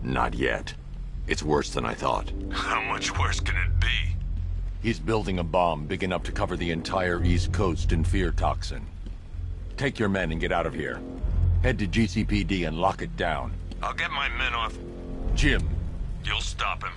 Not yet. It's worse than I thought. How much worse can it be? He's building a bomb big enough to cover the entire East Coast in fear toxin. Take your men and get out of here. Head to GCPD and lock it down. I'll get my men off. Jim. You'll stop him.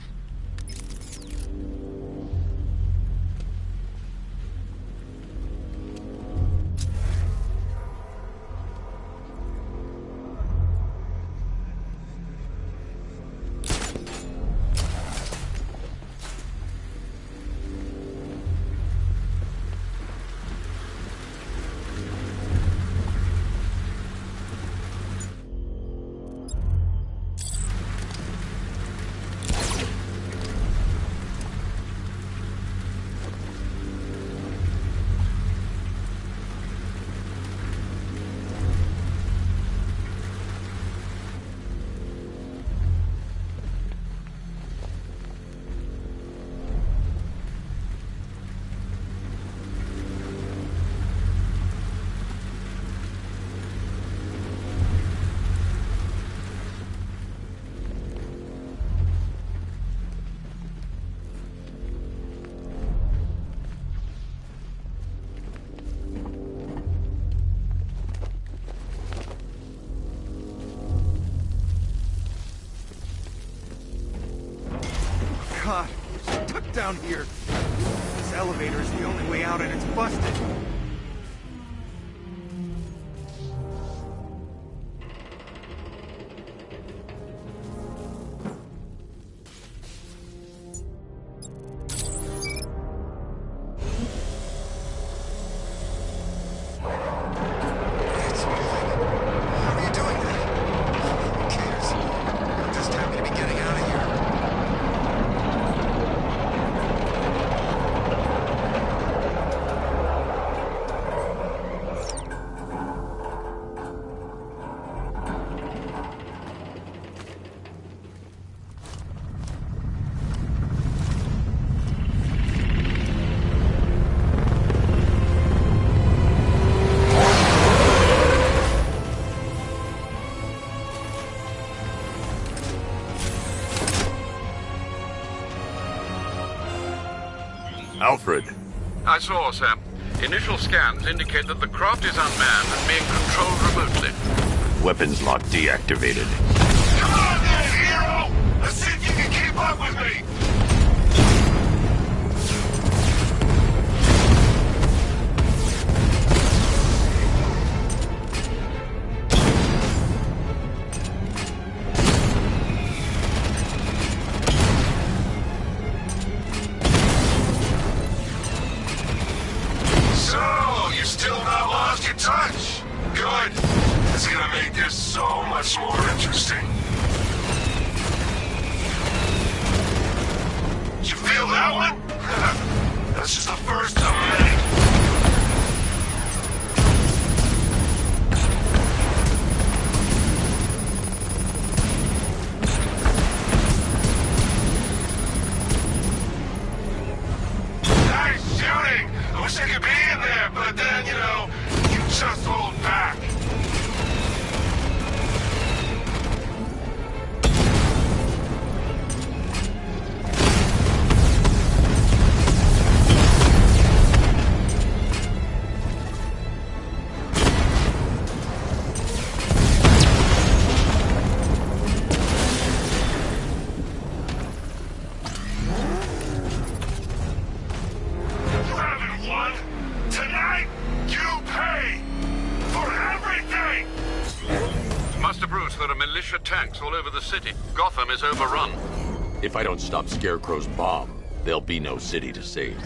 God, we're stuck down here. This elevator is the only way out and it's busted. It's moving. How are you doing that? Who cares? I'm just happy to be getting out of here. Alfred. I saw, sir. Initial scans indicate that the craft is unmanned and being controlled remotely. Weapons lock deactivated. Come on then, hero! Let's see if you can keep up with me! So, you still not lost your touch? Good. That's gonna make this so much more interesting. Did you feel that one? That's just the first of many. Nice shooting! I wish I could be in there, but then, you know, you just hold back. You haven't won. Tonight, you pay for everything. Master Bruce, there are militia tanks all over the city. Gotham is overrun. If I don't stop Scarecrow's bomb, there'll be no city to save.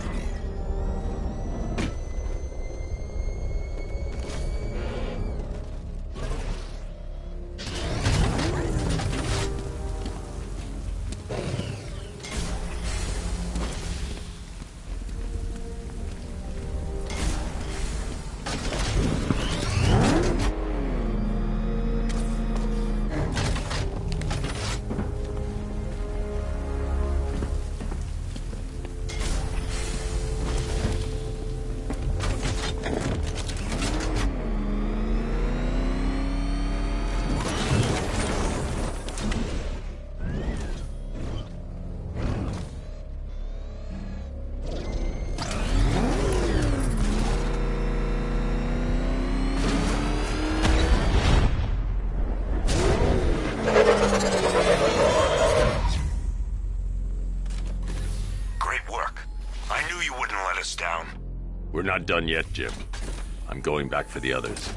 not done yet, Jim. I'm going back for the others.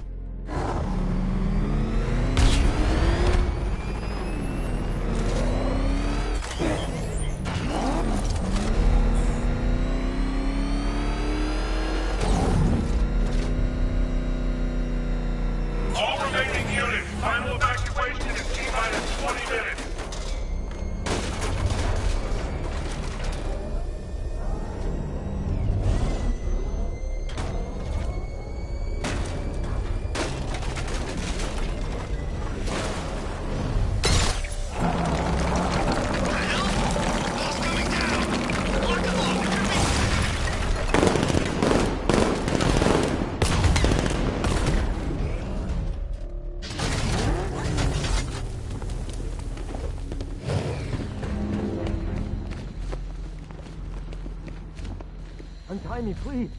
All remaining units, final evacuation in T-minus 20 minutes. Untie me, please.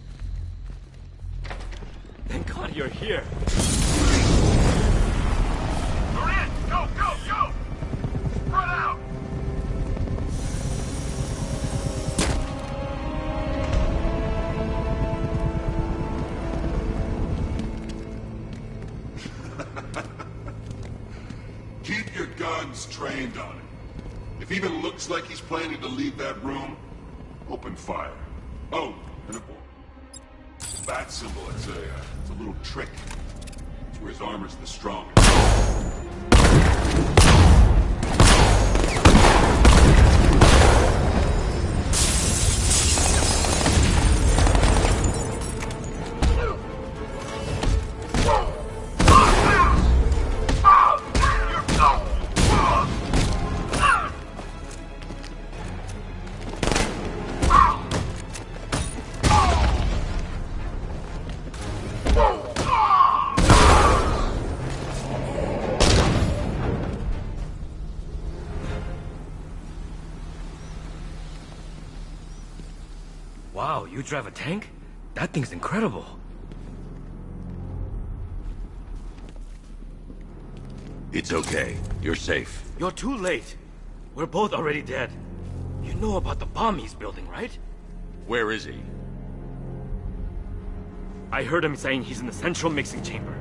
Thank God you're here. They're in! Go, go, go! Spread out! Keep your guns trained on him. If he even looks like he's planning to leave that room, open fire. Oh, and a bat symbol, it's a little trick. It's where his armor's the strongest. Wow, you drive a tank? That thing's incredible. It's okay. You're safe. You're too late. We're both already dead. You know about the bomb he's building, right? Where is he? I heard him saying he's in the central mixing chamber.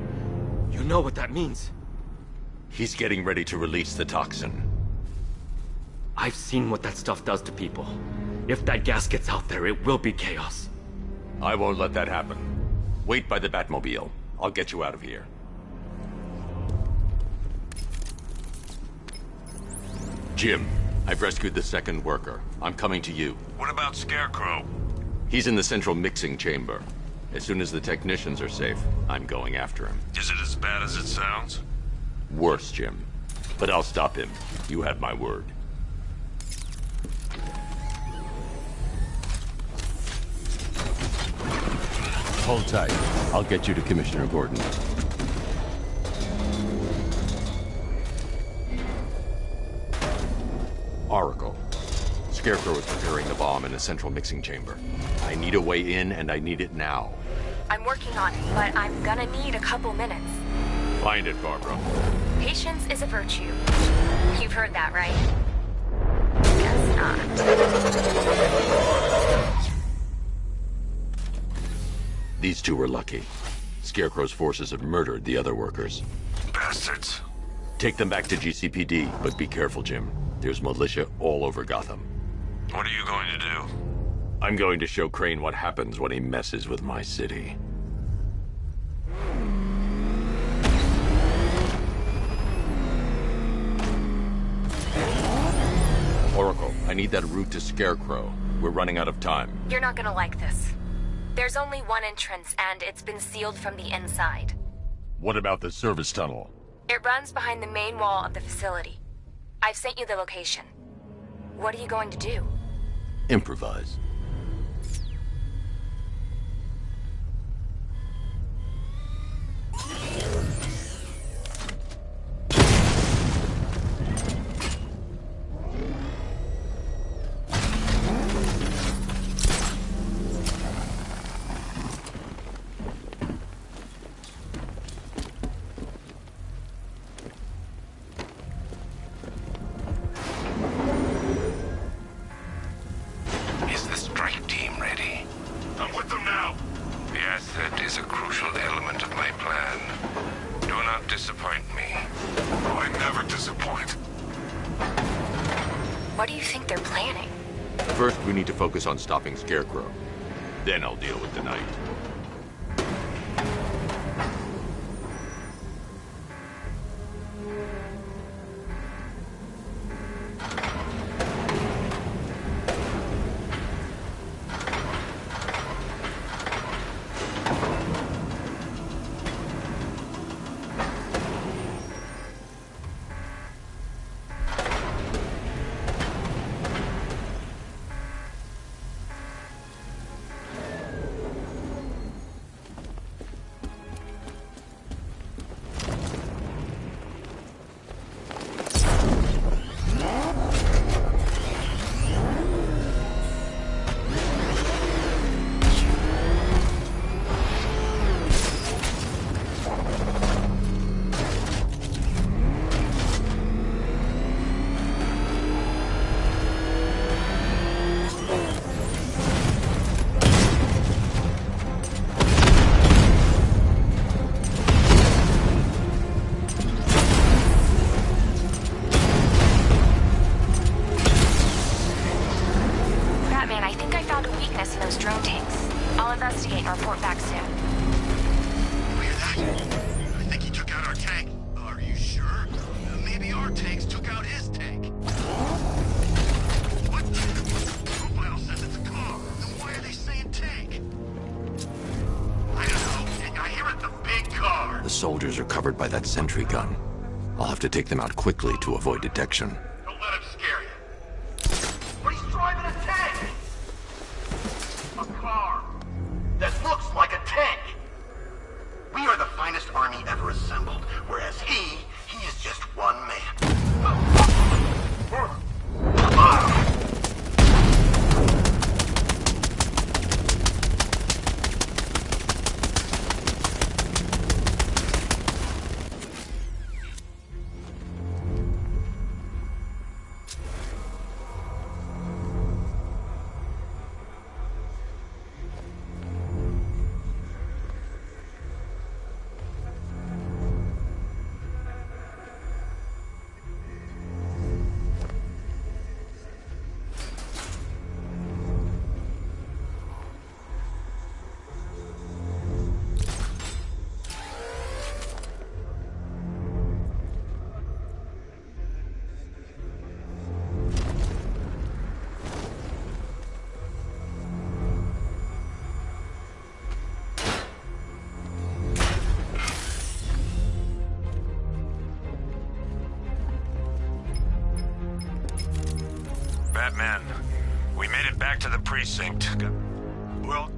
You know what that means. He's getting ready to release the toxin. I've seen what that stuff does to people. If that gas gets out there, it will be chaos. I won't let that happen. Wait by the Batmobile. I'll get you out of here. Jim, I've rescued the second worker. I'm coming to you. What about Scarecrow? He's in the central mixing chamber. As soon as the technicians are safe, I'm going after him. Is it as bad as it sounds? Worse, Jim. But I'll stop him. You have my word. Hold tight. I'll get you to Commissioner Gordon. Oracle. Scarecrow is preparing the bomb in the central mixing chamber. I need a way in, and I need it now. I'm working on it, but I'm gonna need a couple minutes. Find it, Barbara. Patience is a virtue. You've heard that, right? Guess not. These two were lucky. Scarecrow's forces have murdered the other workers. Bastards. Take them back to GCPD, but be careful, Jim. There's militia all over Gotham. What are you going to do? I'm going to show Crane what happens when he messes with my city. Oracle, I need that route to Scarecrow. We're running out of time. You're not gonna like this. There's only one entrance, and it's been sealed from the inside. What about the service tunnel? It runs behind the main wall of the facility. I've sent you the location. What are you going to do? Improvise. Is this disappoint me. Oh, I never disappoint. What do you think they're planning? First, we need to focus on stopping Scarecrow. Then I'll deal with the Knight. Soldiers are covered by that sentry gun. I'll have to take them out quickly to avoid detection. Don't let him scare you. But he's driving a tank! A car that looks like a tank! We are the finest army ever assembled, whereas he is just one man. Batman, we made it back to the precinct. Well...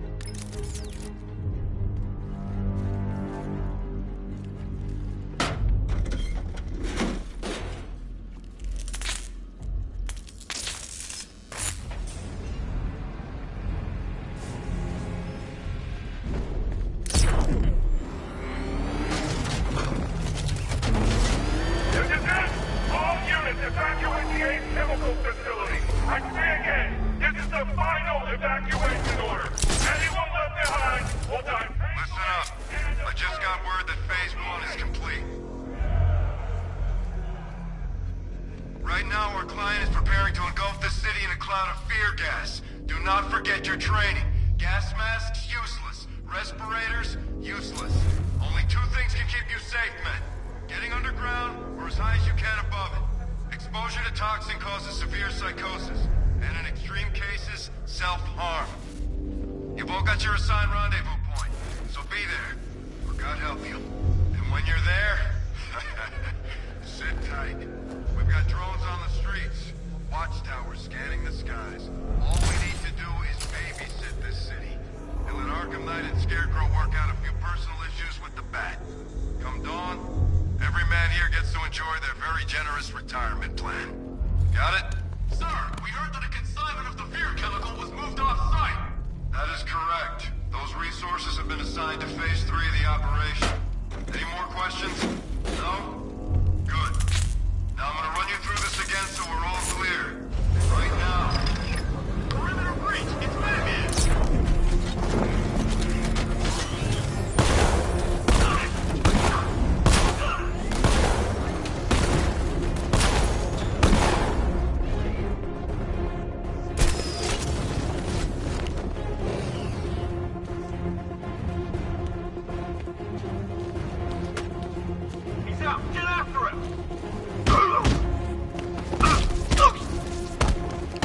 Get after him!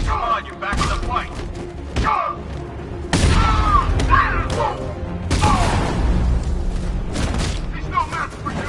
Come on, you're back in the fight! He's no match for you!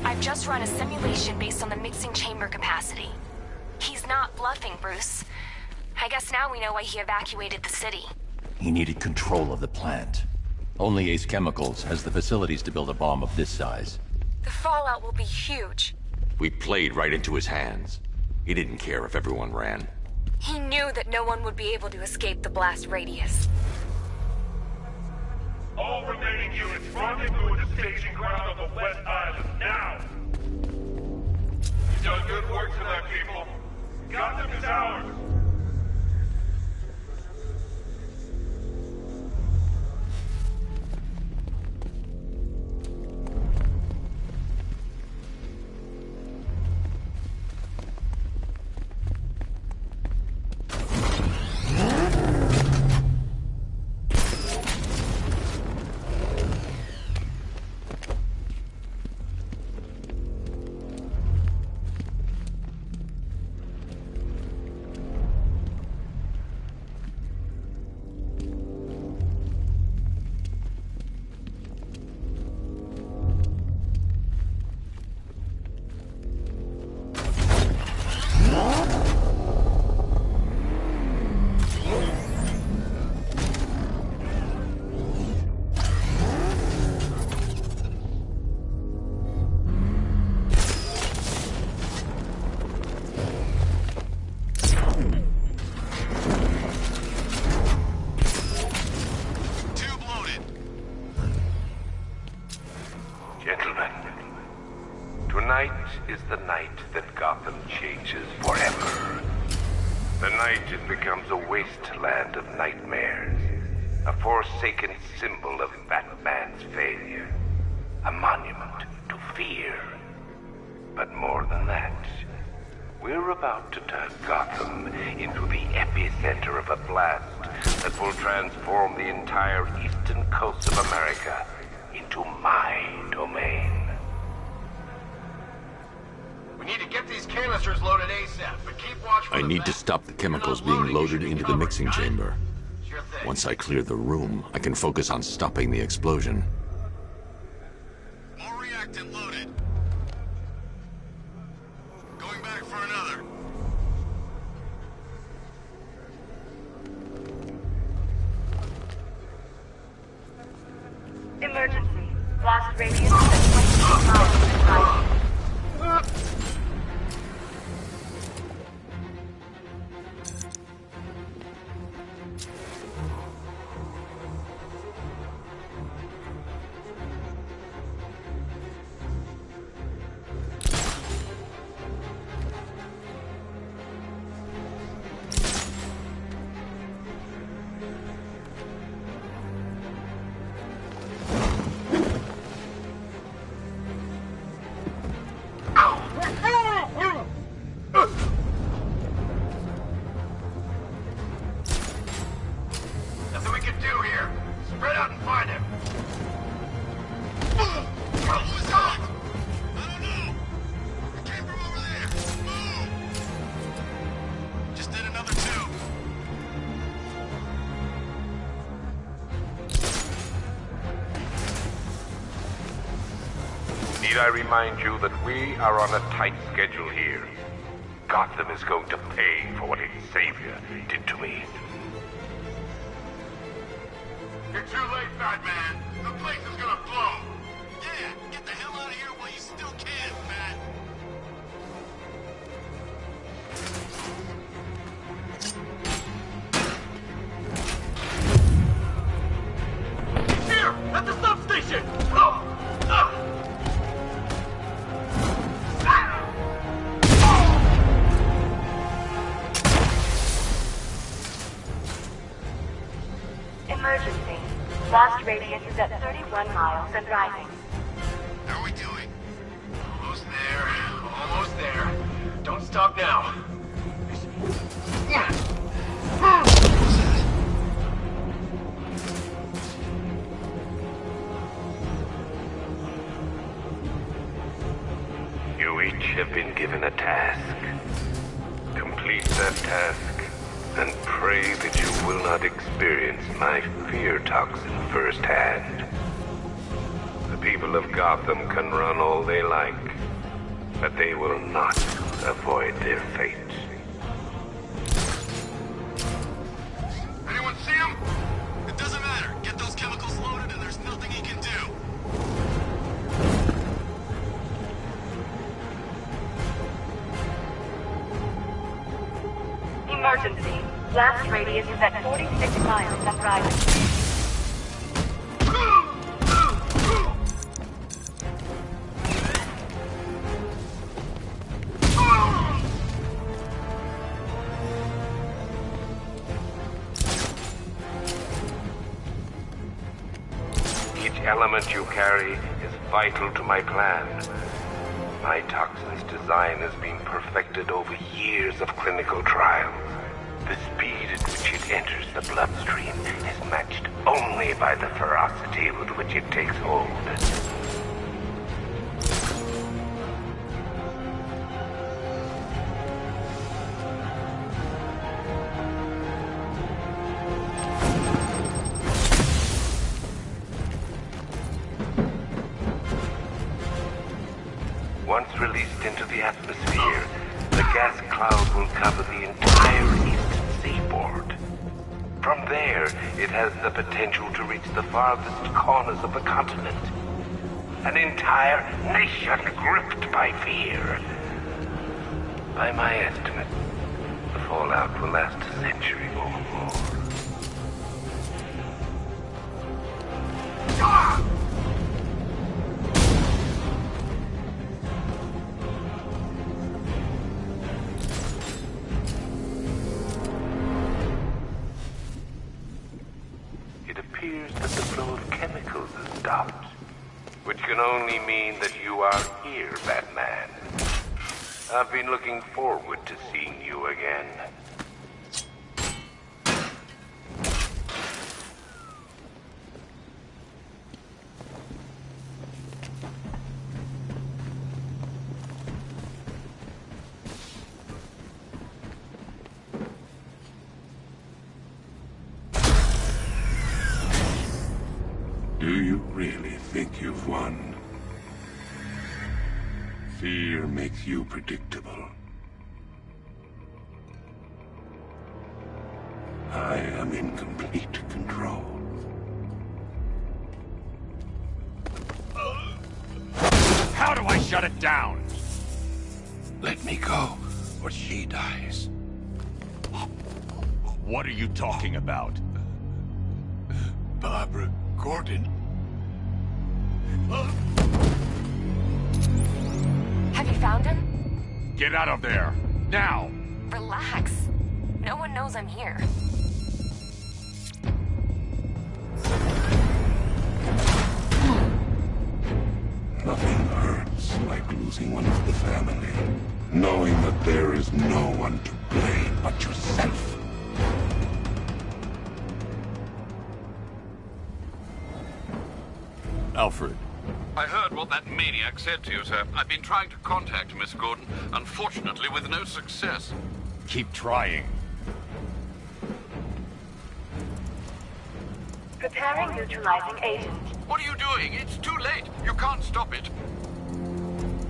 I've just run a simulation based on the mixing chamber capacity. He's not bluffing, Bruce. I guess now we know why he evacuated the city. He needed control of the plant. Only Ace Chemicals has the facilities to build a bomb of this size. The fallout will be huge. We played right into his hands. He didn't care if everyone ran. He knew that no one would be able to escape the blast radius. All remaining units rendezvous at the staging ground on the West Island, now! You've done good work tonight, people. Gotham is ours! Tonight is the night that Gotham changes forever. The night it becomes a wasteland of nightmares, a forsaken symbol of Batman's failure, a monument to fear. But more than that, we're about to turn Gotham into the epicenter of a blast that will transform the entire eastern coast of America into my domain. We need to get these canisters loaded ASAP, but keep watch for I need to stop the chemicals being loaded into the mixing chamber. Sure thing. Once I clear the room, I can focus on stopping the explosion. More reactant loaded. Going back for another. Emergency. Blast radius at 20 miles and rising. Nothing we can do here. Spread out and find him. What was that? I don't know. It came from over there. Move! Just did another two. Need I remind you that we are on a tight schedule here? Gotham is going to pay for what its savior did to me. You're too late, Batman. The place is gonna blow. Yeah, get the hell out of here while you still can, Bat. Here! At the substation! Emergency. Blast radius is at 31 miles and rising. How are we doing? Almost there. Almost there. Don't stop now. You each have been given a task. Complete that task, and pray that you will not experience my fear toxin firsthand. The people of Gotham can run all they like, but they will not avoid their fate. Anyone see him? It doesn't matter. Get those chemicals loaded and there's nothing he can do. Emergency. Blast radius is at 46 miles and rising. Each element you carry is vital to my plan. My toxin's design has been perfected over years of clinical trials. The speed at which it enters the bloodstream is matched only by the ferocity with which it takes hold. Once released into the atmosphere, the gas cloud will cover the entire eastern seaboard. From there, it has the potential to reach the farthest corners of the continent. An entire nation gripped by fear. By my estimate, the fallout will last a century or more. It appears that the flow of chemicals has stopped, which can only mean that you are here, Batman. I've been looking forward to seeing you again. Do you really think you've won? Fear makes you predictable. I am in complete control. How do I shut it down? Let me go, or she dies. What are you talking about? Barbara Gordon. Have you found him? Get out of there! Now! Relax. No one knows I'm here. Nothing hurts like losing one of the family. Knowing that there is no one to blame but yourself. Alfred. I heard what that maniac said to you, sir. I've been trying to contact Miss Gordon, unfortunately with no success. Keep trying. Preparing neutralizing agent. What are you doing? It's too late. You can't stop it.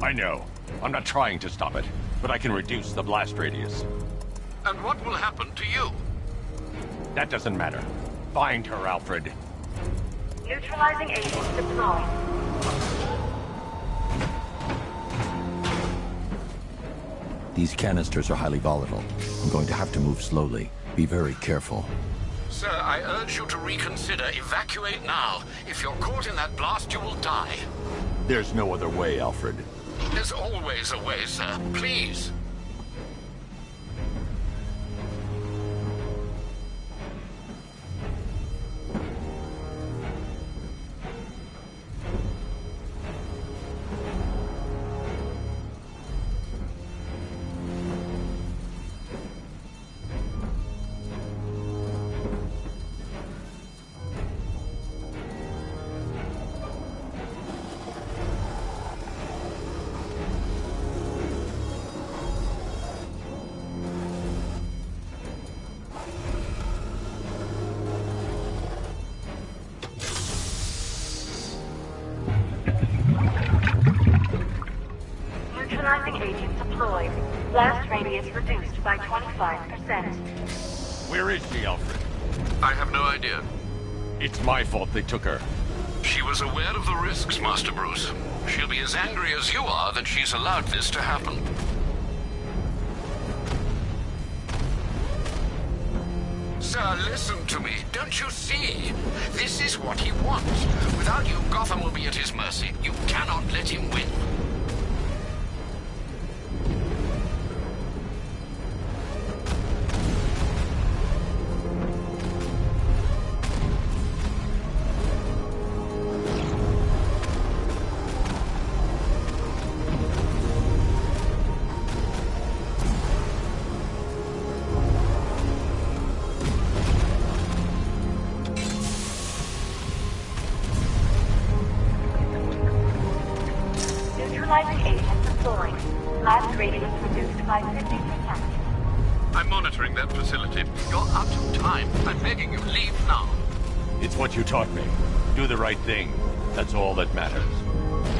I know. I'm not trying to stop it, but I can reduce the blast radius. And what will happen to you? That doesn't matter. Find her, Alfred. Neutralizing agent deployed. These canisters are highly volatile. I'm going to have to move slowly. Be very careful. Sir, I urge you to reconsider. Evacuate now. If you're caught in that blast, you will die. There's no other way, Alfred. There's always a way, sir. Please. Neutralizing agent deployed. Blast radius reduced by 25%. Where is she, Alfred? I have no idea. It's my fault they took her. She was aware of the risks, Master Bruce. She'll be as angry as you are that she's allowed this to happen. Sir, listen to me. Don't you see? This is what he wants. Without you, Gotham will be at his mercy. You cannot let him win. Neutralizing agent deployed. Blast radius reduced by 50%. I'm monitoring that facility. You're out of time. I'm begging you, leave now. It's what you taught me. Do the right thing. That's all that matters.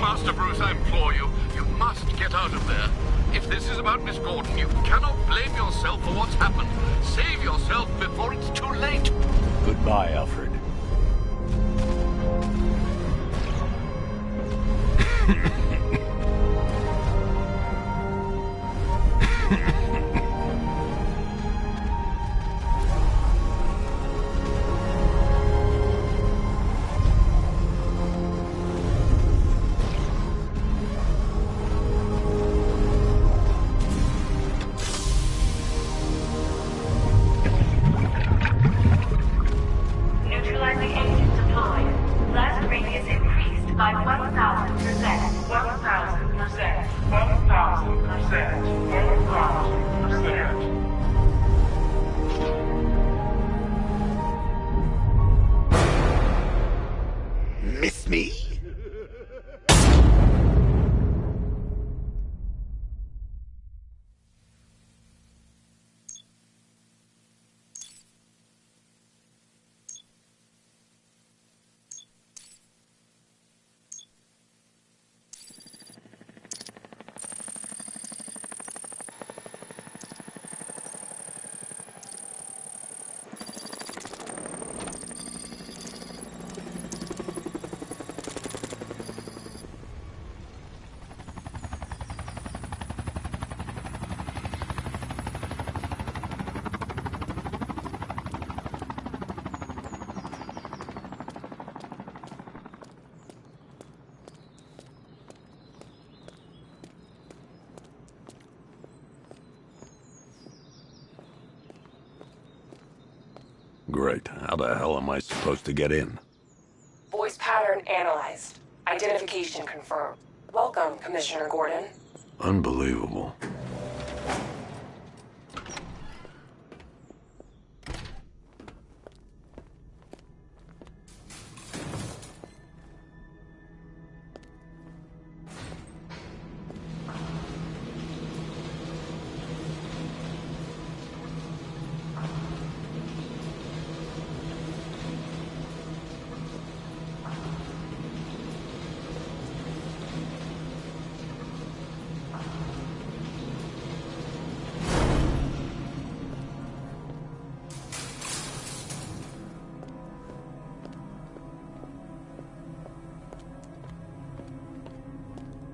Master Bruce, I implore you, you must get out of there. If this is about Miss Gordon, you cannot blame yourself for what's happened. Save yourself before it's too late. Goodbye, Alfred. Neutralizing agent deployed. Blast radius increased by 1,000%. 1,000%. 1,000%. 1,000%. Miss me? Great. How the hell am I supposed to get in? Voice pattern analyzed. Identification confirmed. Welcome, Commissioner Gordon. Unbelievable.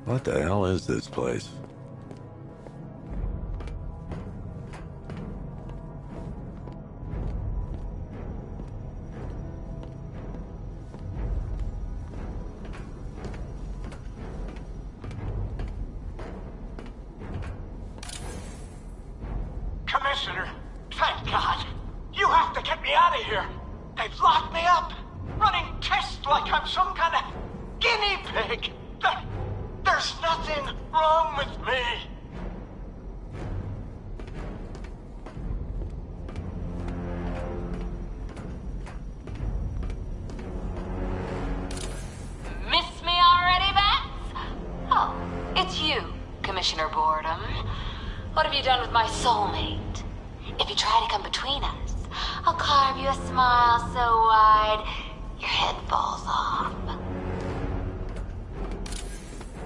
What the hell is this place? Commissioner, thank God. You have to get me out of here. They've locked me up, running tests like I'm some kind of guinea pig. There's nothing wrong with me. Miss me already, Bats? Oh, it's you, Commissioner Boredom. What have you done with my soulmate? If you try to come between us, I'll carve you a smile so wide, your head falls off.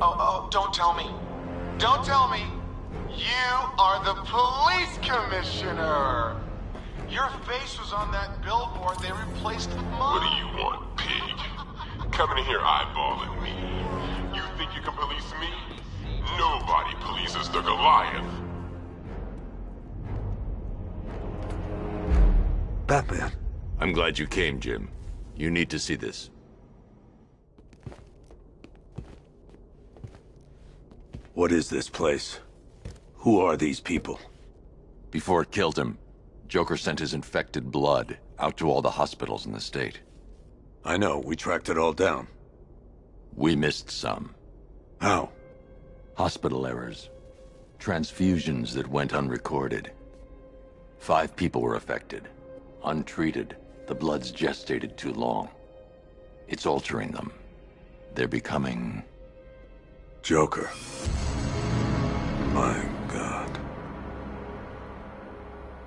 Oh, don't tell me. Don't tell me. You are the police commissioner. Your face was on that billboard they replaced with mine. What do you want, pig? Coming in here eyeballing me. You think you can police me? Nobody polices the Goliath. Batman. I'm glad you came, Jim. You need to see this. What is this place? Who are these people? Before it killed him, Joker sent his infected blood out to all the hospitals in the state. I know, we tracked it all down. We missed some. How? Hospital errors. Transfusions that went unrecorded. 5 people were affected. Untreated, the blood's gestated too long. It's altering them. They're becoming... Joker. My God.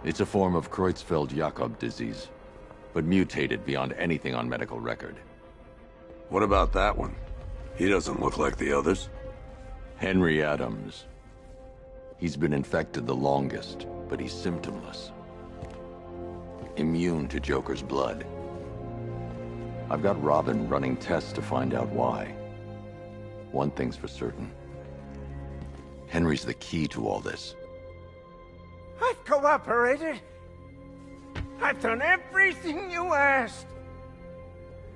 It's a form of Creutzfeldt-Jakob disease, but mutated beyond anything on medical record. What about that one? He doesn't look like the others. Henry Adams. He's been infected the longest, but he's symptomless. Immune to Joker's blood. I've got Robin running tests to find out why. One thing's for certain. Henry's the key to all this. I've cooperated. I've done everything you asked.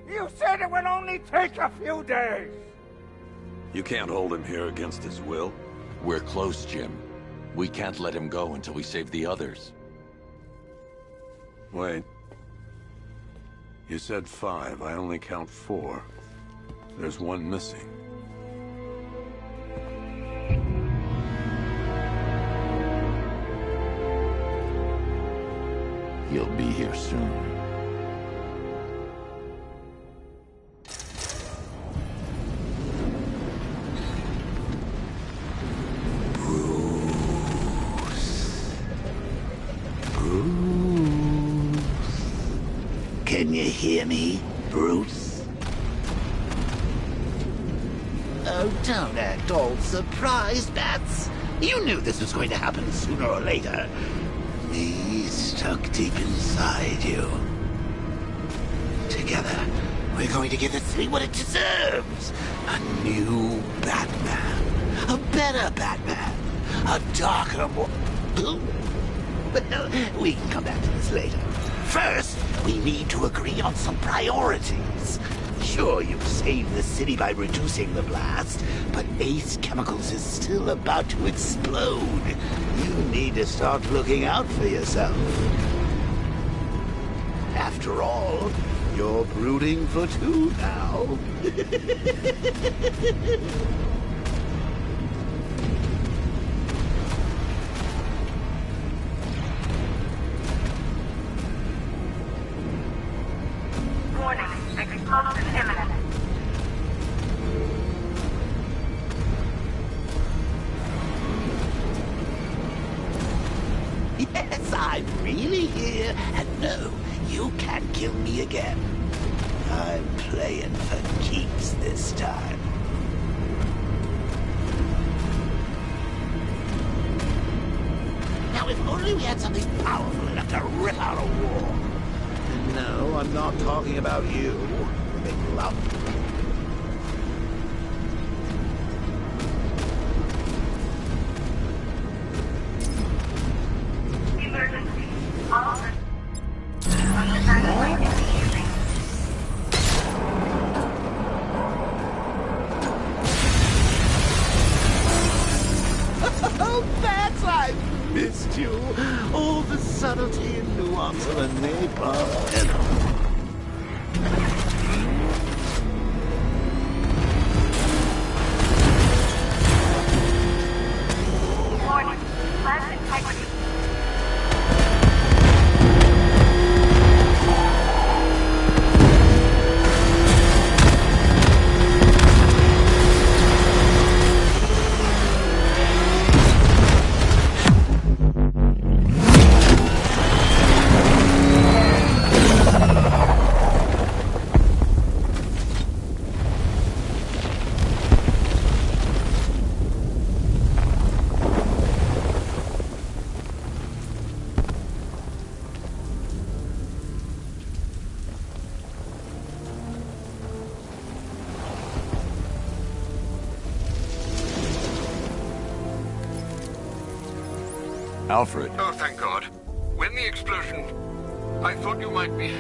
You said it would only take a few days. You can't hold him here against his will. We're close, Jim. We can't let him go until we save the others. Wait. You said 5. I only count 4. There's one missing. He'll be here soon. Can you hear me, Bruce? Oh, don't act all surprised, Bats. You knew this was going to happen sooner or later. Me stuck deep inside you. Together, we're going to give the city what it deserves. A new Batman. A better Batman. A darker, more... Well, we can come back to this later. First, we need to agree on some priorities. Sure, you've saved the city by reducing the blast, but Ace Chemicals is still about to explode. You need to start looking out for yourself. After all, you're brooding for 2 now. Explosion imminent. Yes, I'm really here, and no, you can't kill me again. I'm playing for keeps this time. Now, if only we had something powerful enough to rip out a war. And no, I'm not talking about you, big lump. Emergency. All Oh, Bats, I've missed you. All subtlety and nuance of a napalm. Warning. Plant integrity. Alfred. Oh, thank God. When the explosion... I thought you might be...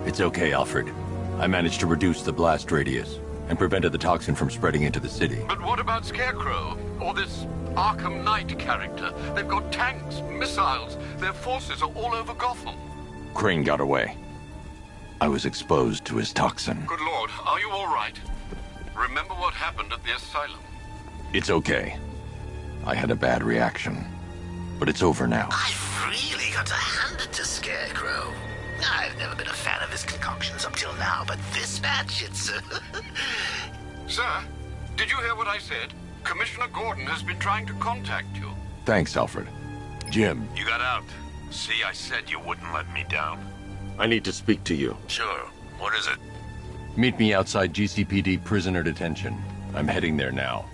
It's okay, Alfred. I managed to reduce the blast radius and prevented the toxin from spreading into the city. But what about Scarecrow? Or this Arkham Knight character? They've got tanks, missiles. Their forces are all over Gotham. Crane got away. I was exposed to his toxin. Good Lord, are you all right? Remember what happened at the asylum? It's okay. I had a bad reaction. But it's over now. I've really got to hand it to Scarecrow. I've never been a fan of his concoctions up till now, but this match, it's... Sir, did you hear what I said? Commissioner Gordon has been trying to contact you. Thanks, Alfred. Jim. You got out. See, I said you wouldn't let me down. I need to speak to you. Sure. What is it? Meet me outside GCPD prisoner detention. I'm heading there now.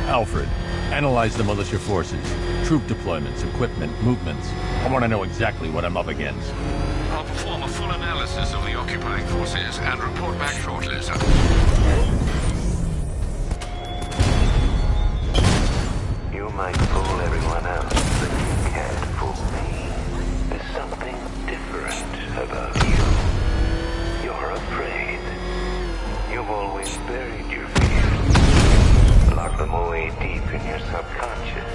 Alfred, analyze the militia forces, troop deployments, equipment, movements. I want to know exactly what I'm up against. I'll perform a full analysis of the occupying forces and report back shortly, sir. You might fool everyone else, but you can't fool me. There's something different about you. You're afraid. You've always buried your fears. Locked them away deep in your subconscious.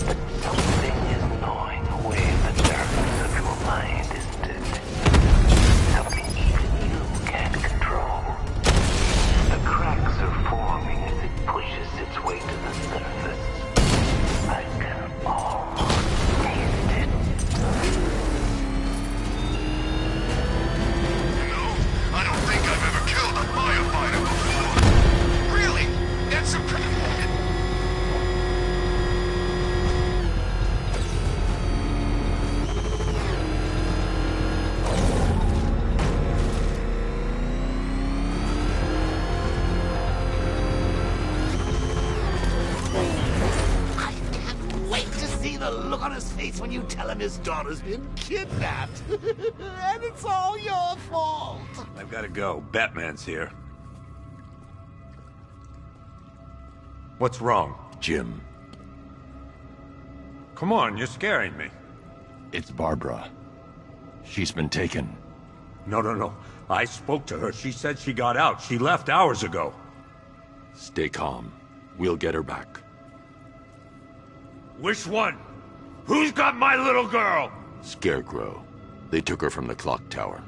But something is gnawing away at the darkness of your mind, isn't it? Something even you can't control. The cracks are forming as it pushes its way to the surface. I can almost taste it. No, I don't think I've ever killed a firefighter before. Really? That's impressive. Wait to see the look on his face when you tell him his daughter's been kidnapped. And it's all your fault. I've got to go. Batman's here. What's wrong? Jim. Come on, you're scaring me. It's Barbara. She's been taken. No. I spoke to her. She said she got out. She left hours ago. Stay calm. We'll get her back. Which one? Who's got my little girl? Scarecrow. They took her from the clock tower.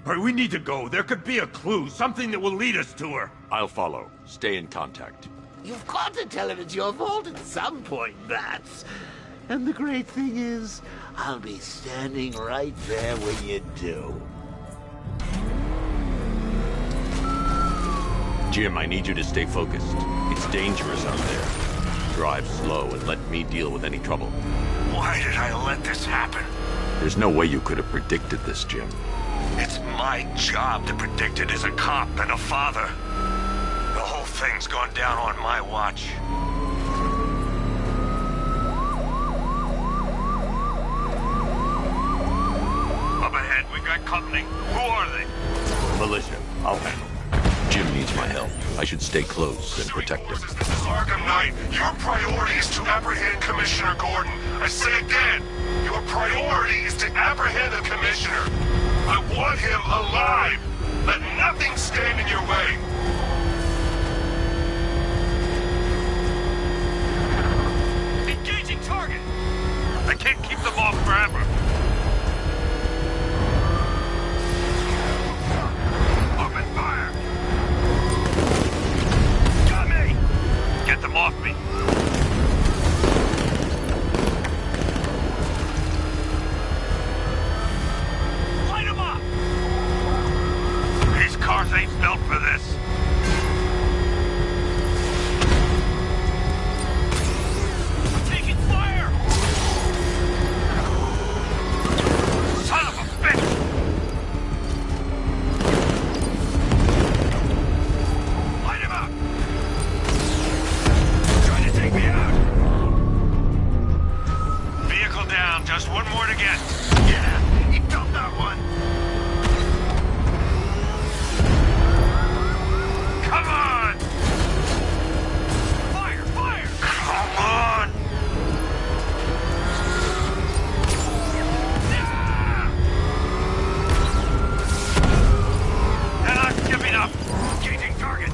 All right, we need to go. There could be a clue, something that will lead us to her. I'll follow. Stay in contact. You've got to tell him it's your fault at some point, Bats. And the great thing is, I'll be standing right there when you do. Jim, I need you to stay focused. It's dangerous out there. Drive slow and let me deal with any trouble. Why did I let this happen? There's no way you could have predicted this, Jim. It's my job to predict it as a cop and a father. The whole thing's gone down on my watch. Up ahead, we got company. Who are they? Militia. I'll handle. Jim needs my help. I should stay close and protect him. This is Arkham Knight. Your priority is to apprehend Commissioner Gordon. I say again, your priority is to apprehend the Commissioner. I want him alive! Let nothing stand in your way! Engaging target! I can't keep them off forever. Open fire! Got me! Get them off me. Light them up! These cars ain't built for this. Taking fire! Son of a bitch! Light him up! Trying to take me out! Vehicle down, just one more to get. Yeah, he dumped that one. Come on! Fire, fire! Come on! They're not giving up. Engaging target.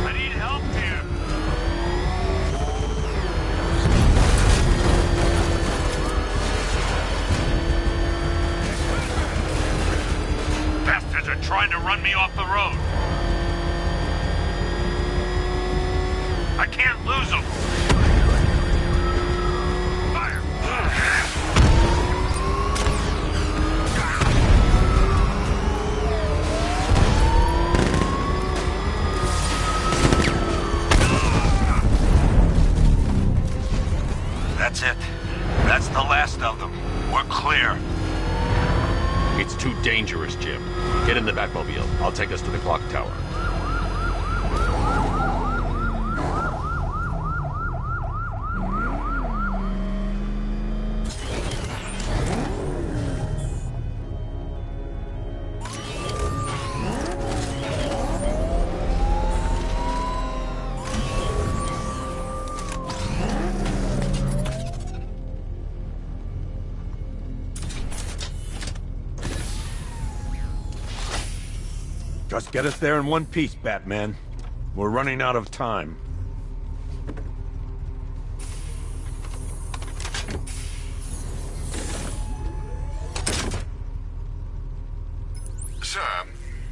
I need help here. Bastards are trying to run me off the road. I can't lose them. Fire! That's it. That's the last of them. We're clear. It's too dangerous, Jim. Get in the Batmobile. I'll take us to the clock tower. Just get us there in one piece, Batman. We're running out of time. Sir,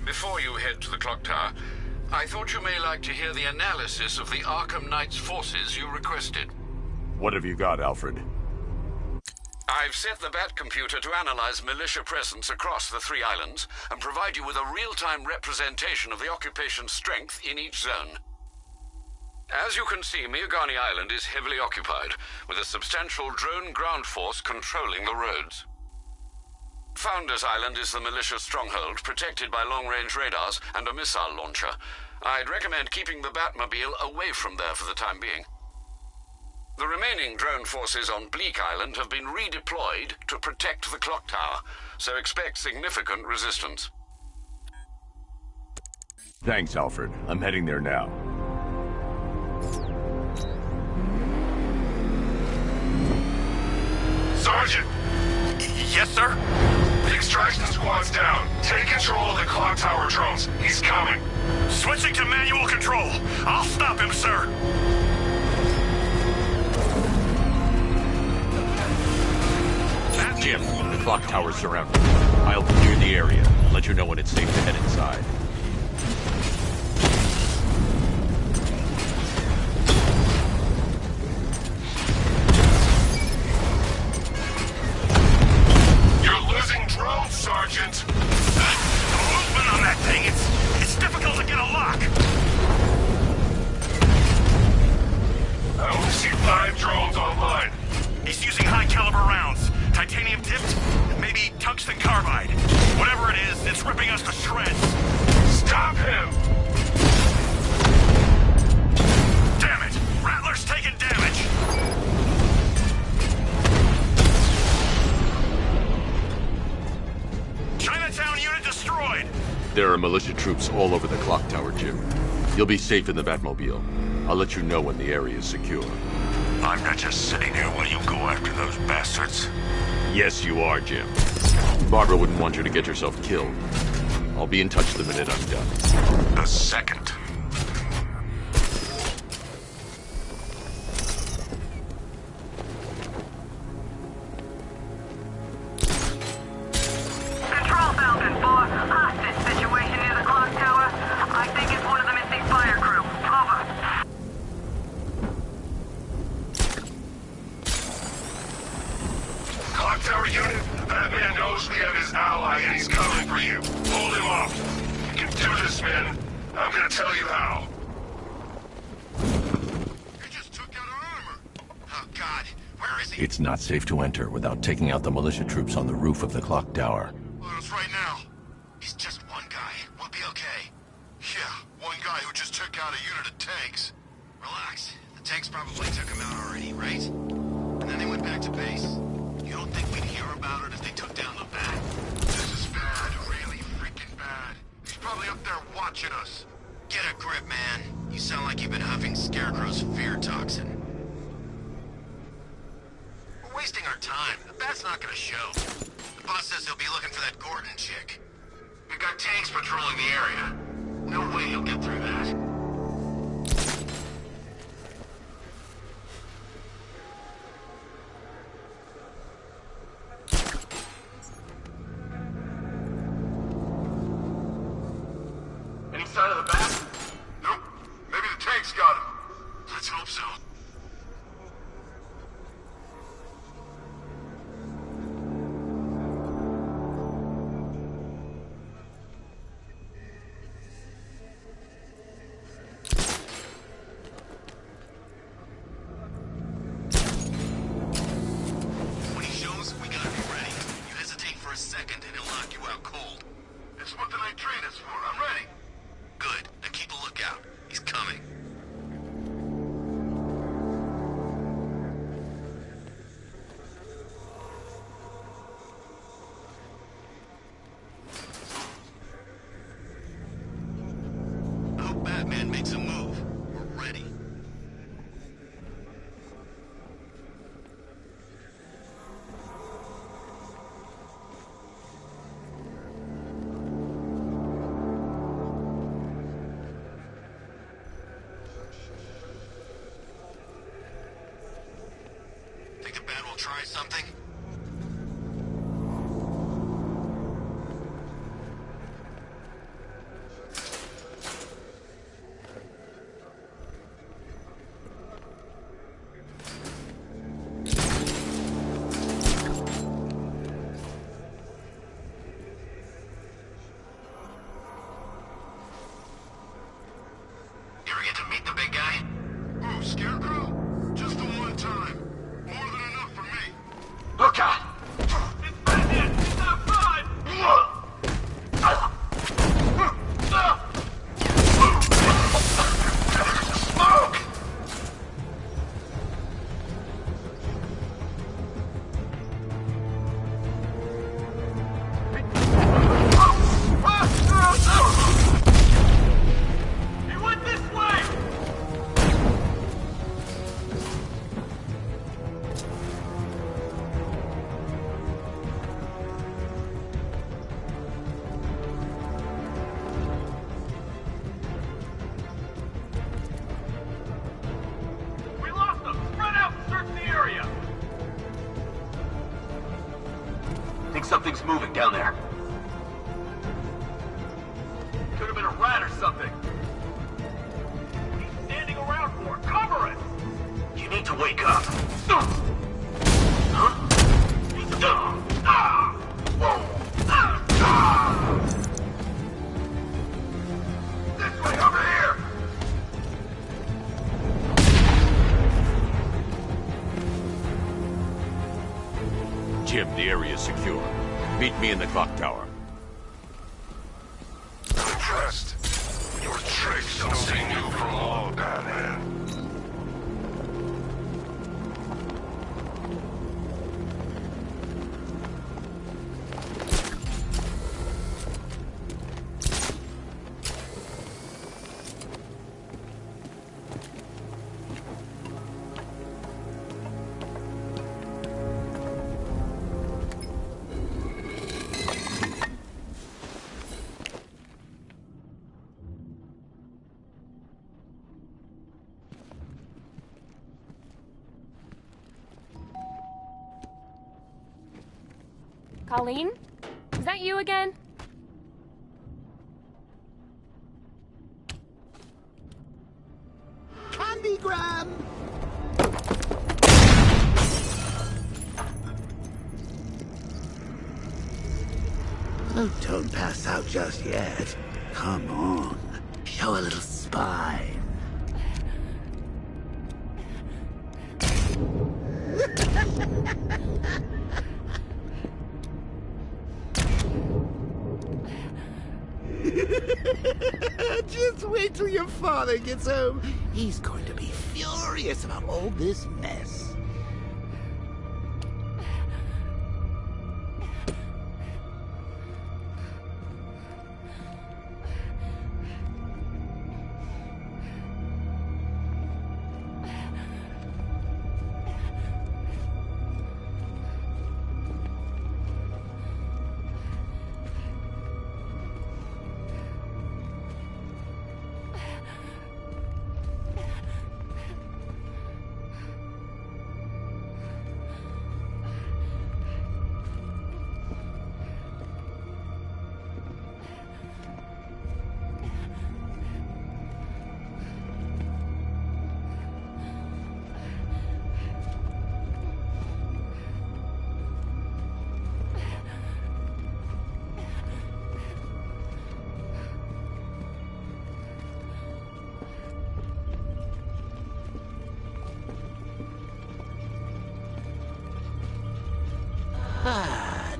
before you head to the clock tower, I thought you may like to hear the analysis of the Arkham Knight's forces you requested. What have you got, Alfred? I've set the Batcomputer to analyze militia presence across the 3 islands and provide you with a real-time representation of the occupation's strength in each zone. As you can see, Miagani Island is heavily occupied, with a substantial drone ground force controlling the roads. Founders Island is the militia stronghold, protected by long-range radars and a missile launcher. I'd recommend keeping the Batmobile away from there for the time being. The remaining drone forces on Bleak Island have been redeployed to protect the clock tower, so expect significant resistance. Thanks, Alfred. I'm heading there now. Sergeant! Yes, sir? The extraction squad's down. Take control of the clock tower drones. He's coming. Switching to manual control. I'll stop him, sir. Jim, the clock tower's surrounded. I'll clear the area and let you know when it's safe to head inside. You're losing drones, Sergeant! The movement on that thing, it's difficult to get a lock. I only see 5 drones online. He's using high-caliber rounds. Titanium tipped, maybe tungsten carbide. Whatever it is, it's ripping us to shreds. There are militia troops all over the clock tower, Jim. You'll be safe in the Batmobile. I'll let you know when the area is secure. I'm not just sitting here while you go after those bastards. Yes, you are, Jim. Barbara wouldn't want you to get yourself killed. I'll be in touch the minute I'm done. The second. Control Falcon 4, hostage situation near the clock tower. I think it's one of the missing fire crew. Over. Clock tower unit, that man knows we have his ally and he's coming for you. Hold him off. You can do this, man. I'm gonna tell you how. It's not safe to enter without taking out the militia troops on the roof of the clock tower. Well, it's right now. He's just one guy. We'll be okay. Yeah, one guy who just took out a unit of tanks. Relax. The tanks probably took him out already, right? And then they went back to base. You don't think we'd hear about it if they took down the Bat? This is bad. Really freaking bad. He's probably up there watching us. Get a grip, man. You sound like you've been huffing Scarecrow's fear toxin. We're wasting our time. The Bat's not gonna show. The boss says he'll be looking for that Gordon chick. We've got tanks patrolling the area. No way he'll get through that. Any sign of the Bat? Nope. Maybe the tanks got him. Let's hope so. When he shows, we gotta be ready. You hesitate for a second and he'll knock you out cold. It's what the night train is for. I'm ready. Good. Now keep a lookout. He's coming. I hope Batman makes a move. We're ready. Think the Bat will try something? You ever get to meet the big guy? Ooh, Scarecrow? Just the one time. More than enough for me. Look out! It's Batman! He's outside! Smoke! He went this way! We lost them! Spread out and search the area! Think something's moving down there. Could have been a rat or something. What are you standing around for? Cover it! You need to wake up. This way, over here! Jim, the area is secure. Meet me in the clock tower. Trust. Your tricks don't seem new from all, Batman. Colleen? Is that you again? Candygram! Oh, don't pass out just yet. Come on. Show a little spine. Just wait till your father gets home. He's going to be furious about all this mess.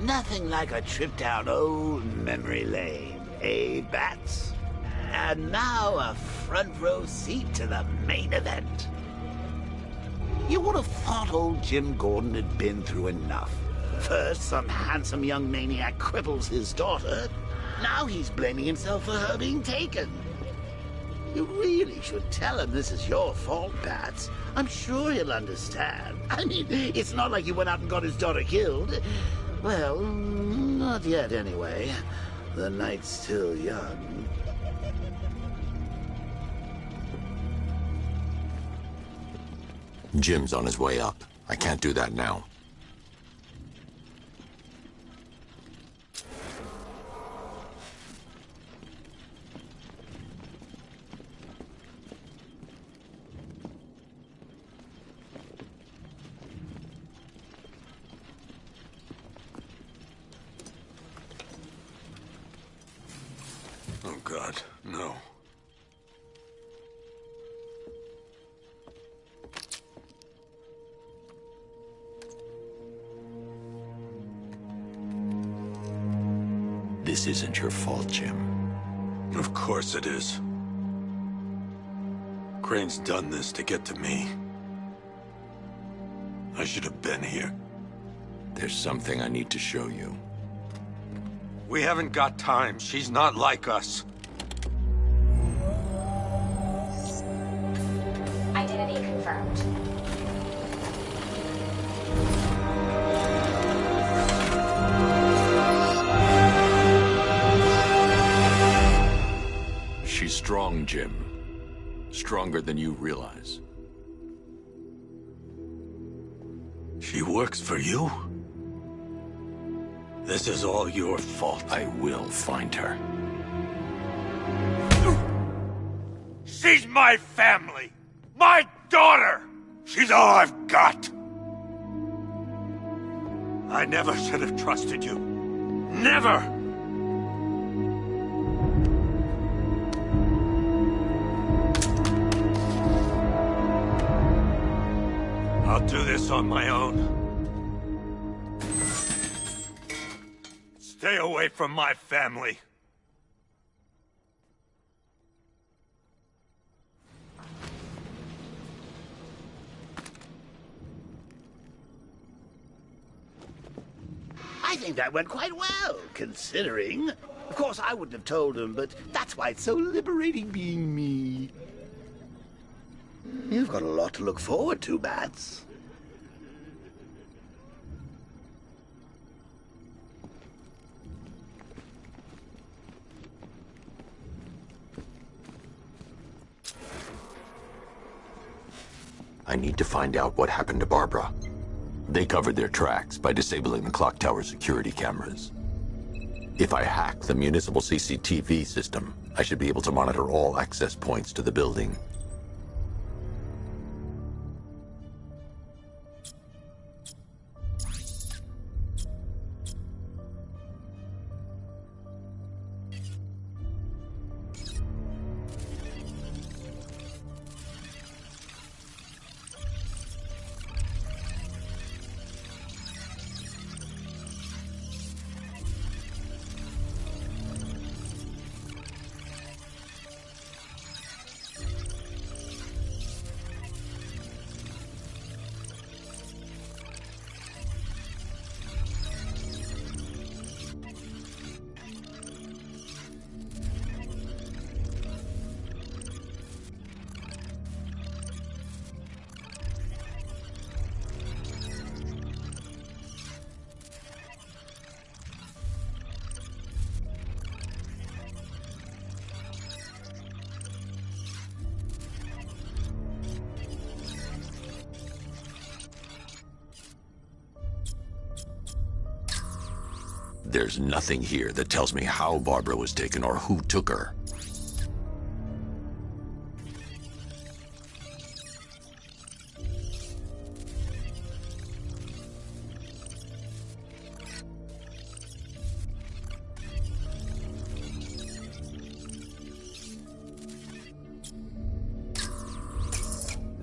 Nothing like a trip down old memory lane, eh, Bats? And now a front row seat to the main event. You would have thought old Jim Gordon had been through enough. First, some handsome young maniac cripples his daughter. Now he's blaming himself for her being taken. You really should tell him this is your fault, Bats. I'm sure he'll understand. I mean, it's not like you went out and got his daughter killed. Well, not yet anyway. The night's still young. Jim's on his way up. I can't do that now. Oh, God, no. This isn't your fault, Jim. Of course it is. Crane's done this to get to me. I should have been here. There's something I need to show you. We haven't got time. She's not like us. Identity confirmed. She's strong, Jim. Stronger than you realize. She works for you? This is all your fault. I will find her. She's my family! My daughter! She's all I've got! I never should have trusted you. Never! I'll do this on my own. Stay away from my family. I think that went quite well, considering. Of course, I wouldn't have told him, but that's why it's so liberating being me. You've got a lot to look forward to, Bats. I need to find out what happened to Barbara. They covered their tracks by disabling the clock tower security cameras. If I hack the municipal CCTV system, I should be able to monitor all access points to the building. There's nothing here that tells me how Barbara was taken or who took her.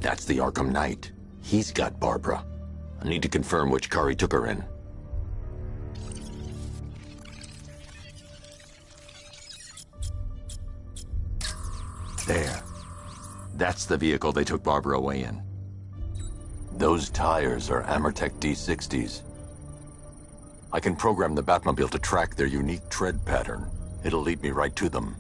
That's the Arkham Knight. He's got Barbara. I need to confirm which car he took her in. There. That's the vehicle they took Barbara away in. Those tires are Amertec D60s. I can program the Batmobile to track their unique tread pattern. It'll lead me right to them.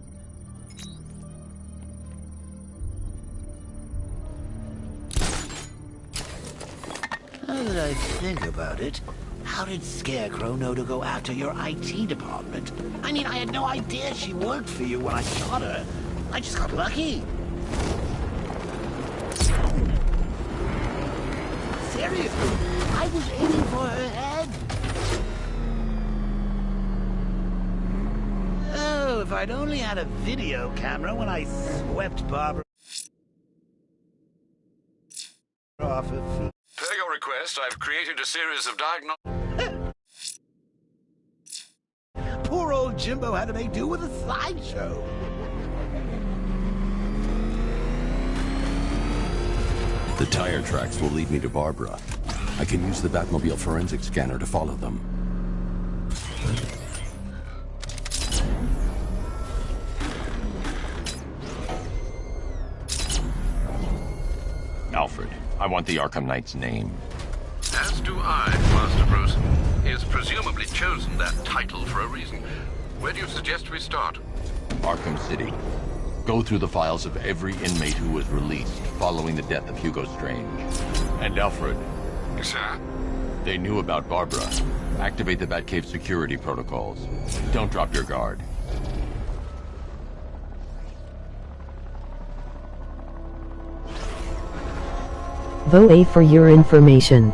Now that I think about it, how did Scarecrow know to go after your IT department? I mean, I had no idea she worked for you when I shot her. I just got lucky. Seriously, I was aiming for her head. Oh, if I'd only had a video camera when I swept Barbara off her feet. Per your request, I've created a series of Poor old Jimbo had to make do with a slideshow. The tire tracks will lead me to Barbara. I can use the Batmobile forensic scanner to follow them. Alfred, I want the Arkham Knight's name. As do I, Master Bruce. He has presumably chosen that title for a reason. Where do you suggest we start? Arkham City. Go through the files of every inmate who was released following the death of Hugo Strange. And Alfred. Sir? They knew about Barbara. Activate the Batcave security protocols. Don't drop your guard. Vote A for your information.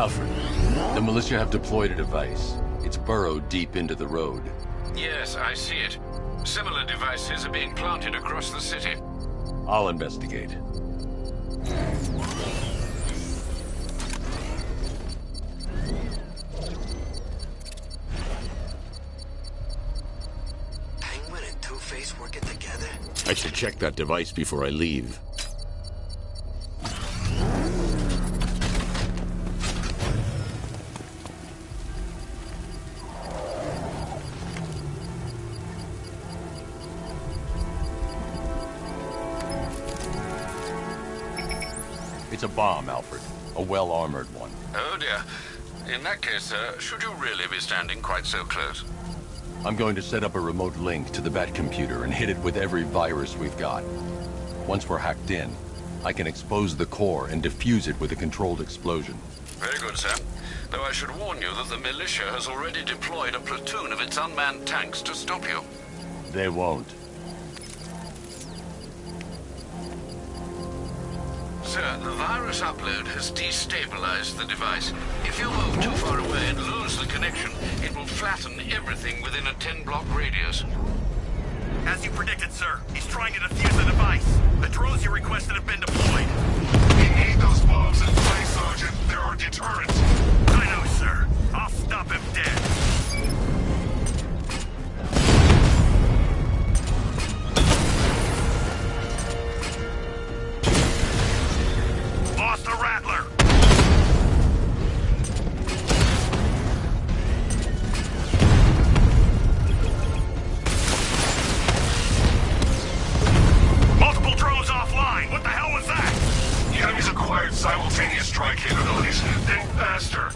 Alfred, the militia have deployed a device. It's burrowed deep into the road. Yes, I see it. Similar devices are being planted across the city. I'll investigate. Penguin and Two-Face working together? I should check that device before I leave. It's a bomb, Alfred. A well-armored one. Oh dear. In that case, sir, should you really be standing quite so close? I'm going to set up a remote link to the Bat computer and hit it with every virus we've got. Once we're hacked in, I can expose the core and defuse it with a controlled explosion. Very good, sir. Though I should warn you that the militia has already deployed a platoon of its unmanned tanks to stop you. They won't. Sir, the virus upload has destabilized the device. If you move too far away and lose the connection, it will flatten everything within a 10-block radius. As you predicted, sir, he's trying to defuse the device. The drones you requested have been deployed. We need those bombs in place, Sergeant. There are deterrents. I know, sir. I'll stop him dead. Lost the Rattler! Multiple drones offline! What the hell was that? The enemy's acquired simultaneous strike capabilities. Think faster.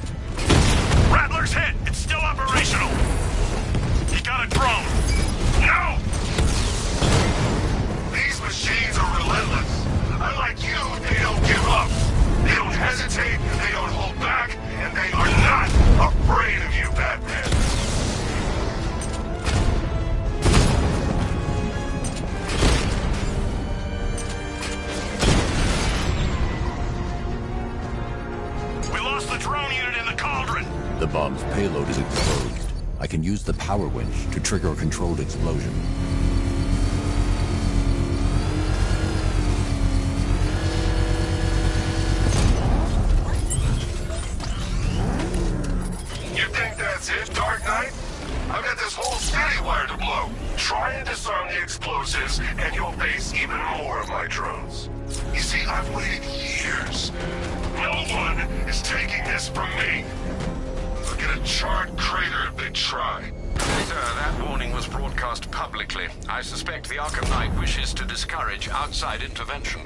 Rattler's hit! It's still operational! He got a drone! No! These machines are relentless. Unlike you, they don't give up. They don't hesitate, they don't hold back, and they are not afraid of you, Batman. We lost the drone unit in the cauldron! The bomb's payload is exposed. I can use the power winch to trigger a controlled explosion. You think that's it, Dark Knight? I've got this whole city wired to blow. Try and disarm the explosives, and you'll face even more of my drones. You see, I've waited years. No one is taking this from me. Look at a charred crater if they try. Sir, that warning was broadcast publicly. I suspect the Arkham Knight wishes to discourage outside intervention.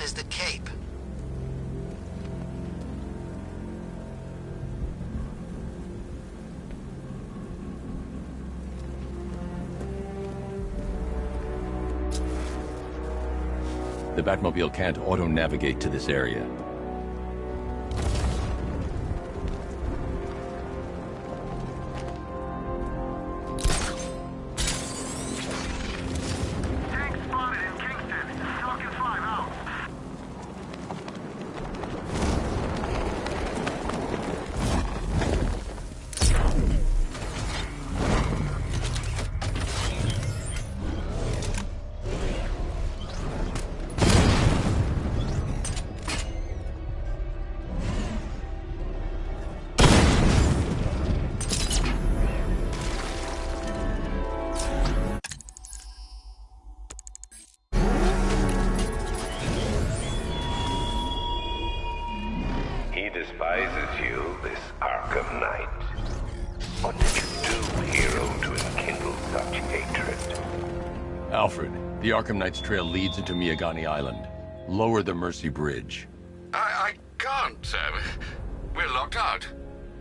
Is the cape. The Batmobile can't auto-navigate to this area. despises you, this Arkham Knight. What did you do, hero, to enkindle such hatred? Alfred, the Arkham Knight's trail leads into Miagani Island. Lower the Mercy Bridge. I can't, sir. We're locked out.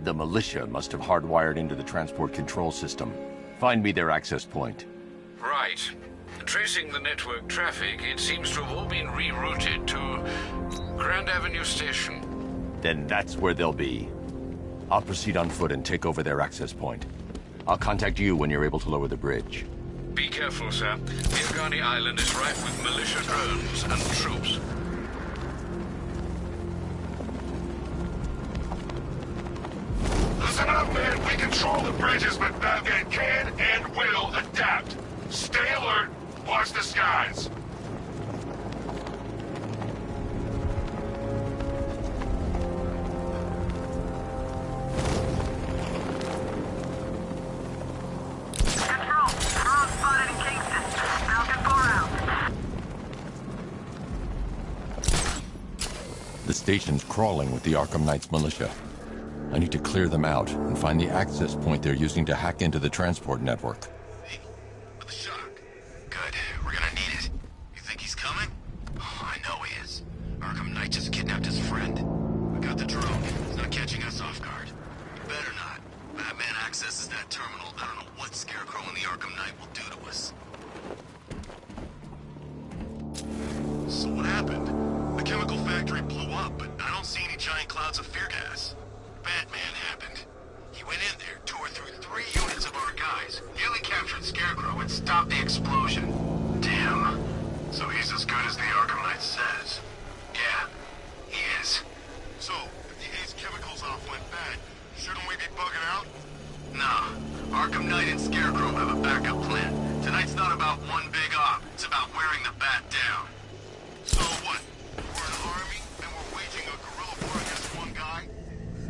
The militia must have hardwired into the transport control system. Find me their access point. Right. Tracing the network traffic, it seems to have all been rerouted to Grand Avenue Station. Then that's where they'll be. I'll proceed on foot and take over their access point. I'll contact you when you're able to lower the bridge. Be careful, sir. Miagani Island is rife with militia drones and troops. Listen up, man. We control the bridges, but Batman can and will adapt. Stay alert. Watch the skies. Control. Drone spotted in Kingston. Falcon 4 out. The station's crawling with the Arkham Knights militia. I need to clear them out and find the access point they're using to hack into the transport network. With a shock. Good. We're gonna need it. You think he's coming? Oh, I know he is. Arkham Knight just kidnapped his friend. We got the drone. He's not catching us off guard. Better not. Batman accesses that terminal. I don't know what Scarecrow and the Arkham Knight will do to us. So what happened? The chemical factory blew up, but I don't see any giant clouds of fear gas. Batman happened. He went in there, tore through 3 units of our guys, nearly captured Scarecrow, and stopped the explosion. Damn. So he's as good as the Arkham Knight says. Yeah, he is. So, if the Ace chemicals off went bad, shouldn't we be bugging out? Nah. Arkham Knight and Scarecrow have a backup plan. Tonight's not about one big op. It's about wearing the bat down. So what? We're an army, and we're waging a guerrilla war against one guy?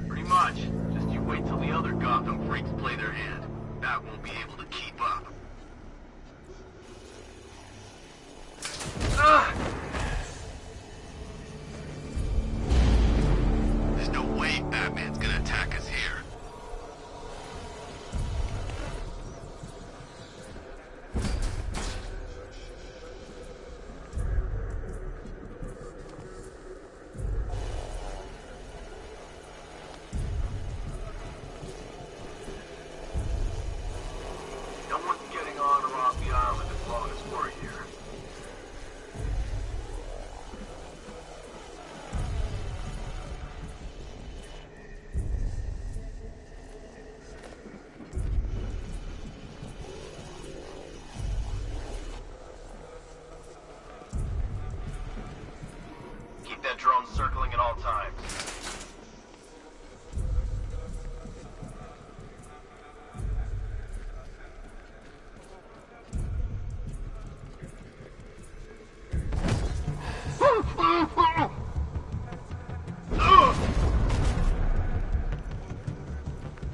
Pretty much. Just you wait till the other Gotham freaks play their hand. Bat won't be able to keep up. There's no way Batman's gonna attack us here. No one's getting on or off the island as long as we're here. Keep that drone circling at all times.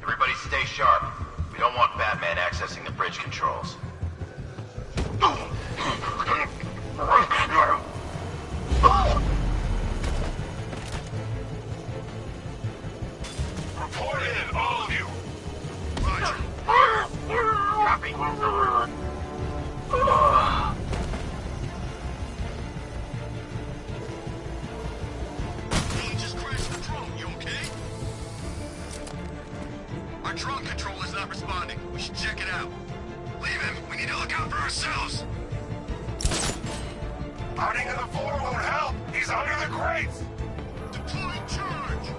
Everybody stay sharp. We don't want Batman accessing the bridge controls. Report in, all of you. Roger. Copy. He just crashed the drone. You okay? Our drone controller's not responding. We should check it out. Leave him. We need to look out for ourselves. Outing of the floor won't help. He's under the crates. Deploying charge.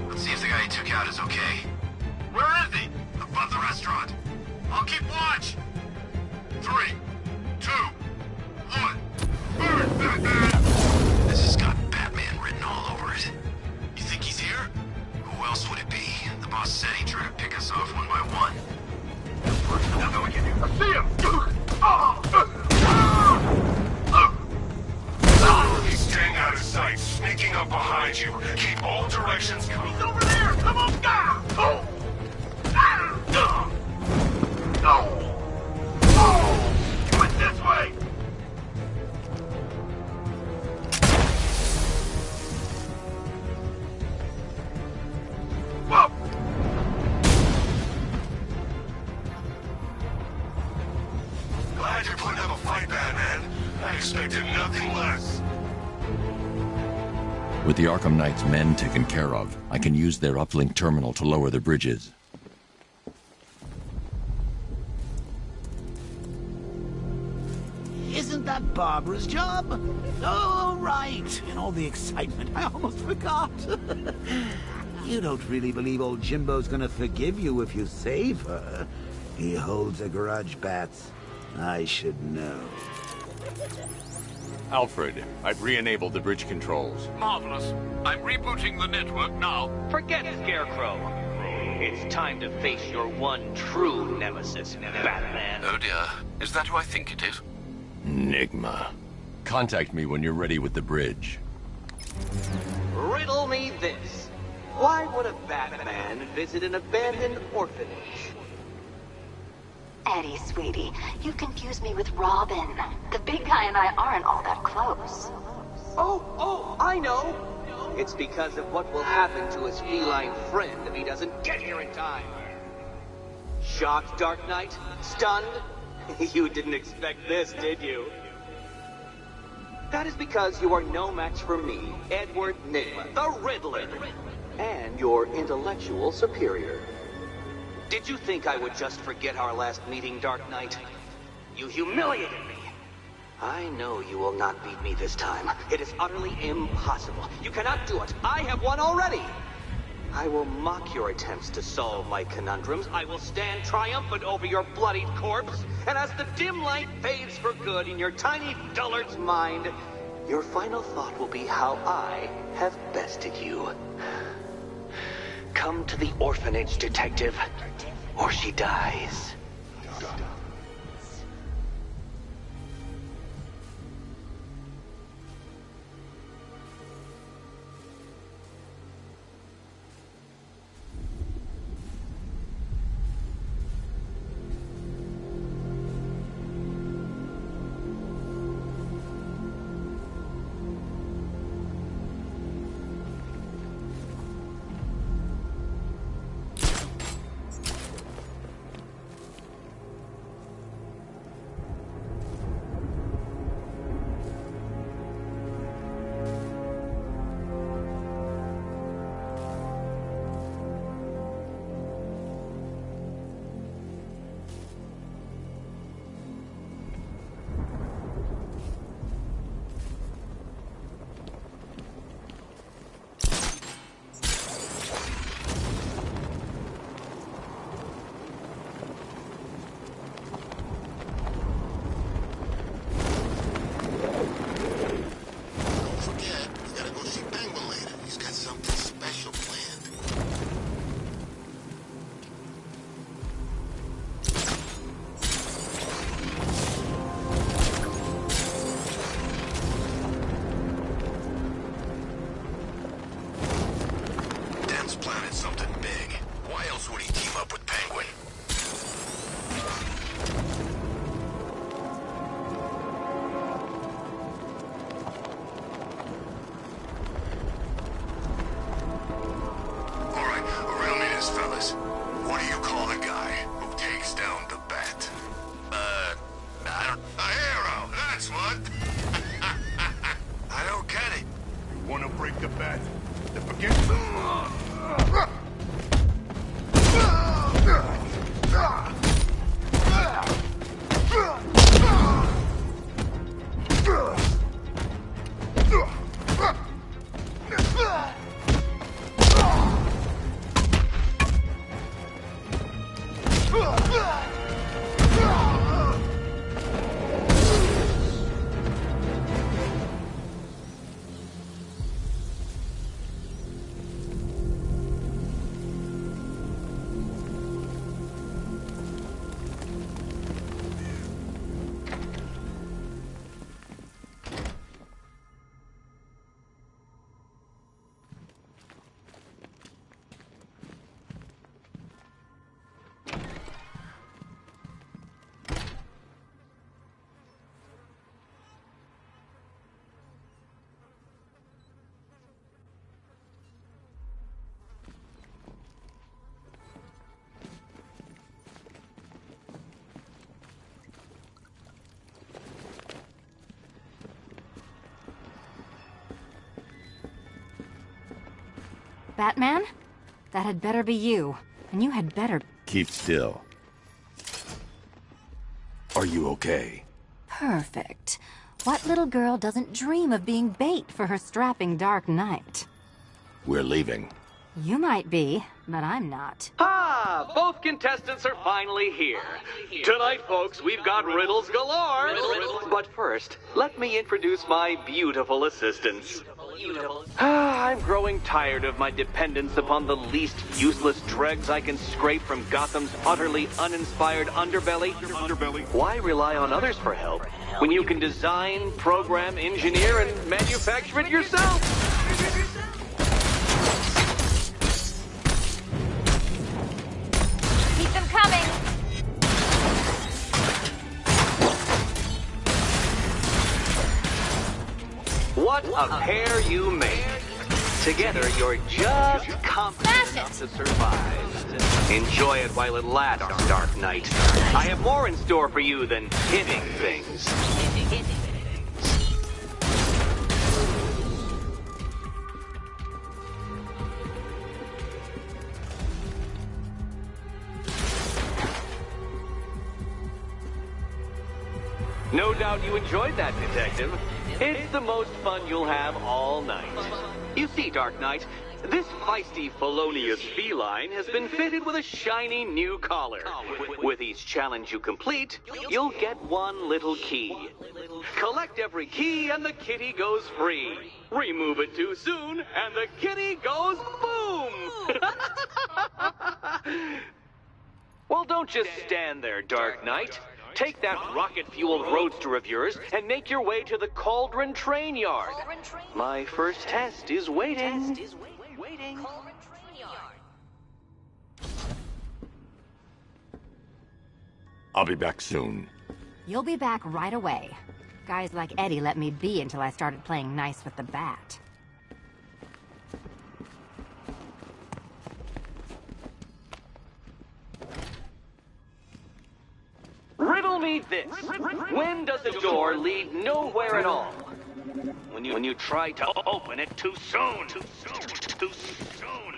Let's see if the guy he took out is okay. Where is he? Above the restaurant. I'll keep watch. 3, 2, 1. Burn, Batman! This has got Batman written all over it. You think he's here? Who else would it be? The boss said he'd try to pick us off one by one. Nothing we can do. I see him! He's staying out of sight, sneaking up behind you. Keep all directions coming. He's over there! Come on, guy! Oh! He went this way. Whoa! Glad you're putting up a fight, Batman. I expected nothing less. With the Arkham Knight's men taken care of, I can use their uplink terminal to lower the bridges. Isn't that that Barbara's job? Oh, right. In all the excitement, I almost forgot. You don't really believe old Jimbo's gonna forgive you if you save her. He holds a grudge, Bats. I should know. Alfred, I've re-enabled the bridge controls. Marvelous. I'm rebooting the network now. Forget Scarecrow. It's time to face your one true nemesis, Batman. Oh dear. Is that who I think it is? Enigma. Contact me when you're ready with the bridge. Riddle me this. Why would a Batman visit an abandoned orphanage? Eddie, sweetie, you confused me with Robin. The big guy and I aren't all that close. Oh, I know! It's because of what will happen to his feline friend if he doesn't get here in time. Shocked, Dark Knight? Stunned? You didn't expect this, did you? That is because you are no match for me, Edward Nygma, the Riddler, and your intellectual superior. Did you think I would just forget our last meeting, Dark Knight? You humiliated me. I know you will not beat me this time. It is utterly impossible. You cannot do it. I have won already. I will mock your attempts to solve my conundrums. I will stand triumphant over your bloodied corpse. And as the dim light fades for good in your tiny dullard's mind, your final thought will be how I have bested you. Come to the orphanage, detective, or she dies. Batman? That had better be you. And you had better... Keep still. Are you okay? Perfect. What little girl doesn't dream of being bait for her strapping Dark Knight? We're leaving. You might be, but I'm not. Ah, both contestants are finally here. Tonight, folks, we've got riddles galore. But first, let me introduce my beautiful assistants. I'm growing tired of my dependence upon the least useless dregs I can scrape from Gotham's utterly uninspired underbelly. Why rely on others for help when you can design, program, engineer, and manufacture it yourself? Keep them coming. What a pair you make. Together, you're just competent enough to survive. Enjoy it while it lasts, Dark Knight. I have more in store for you than hitting things. No doubt you enjoyed that, Detective. It's the most fun you'll have all night. You see, Dark Knight, this feisty, felonious feline has been fitted with a shiny new collar. With each challenge you complete, you'll get one little key. Collect every key and the kitty goes free. Remove it too soon and the kitty goes boom! Well, don't just stand there, Dark Knight. Take that rocket-fueled roadster of yours and make your way to the Cauldron Train Yard. My first test is waiting. I'll be back soon. You'll be back right away. Guys like Eddie let me be until I started playing nice with the bat. Riddle me this. When does a door lead nowhere at all? When you try to open it too soon. Too soon.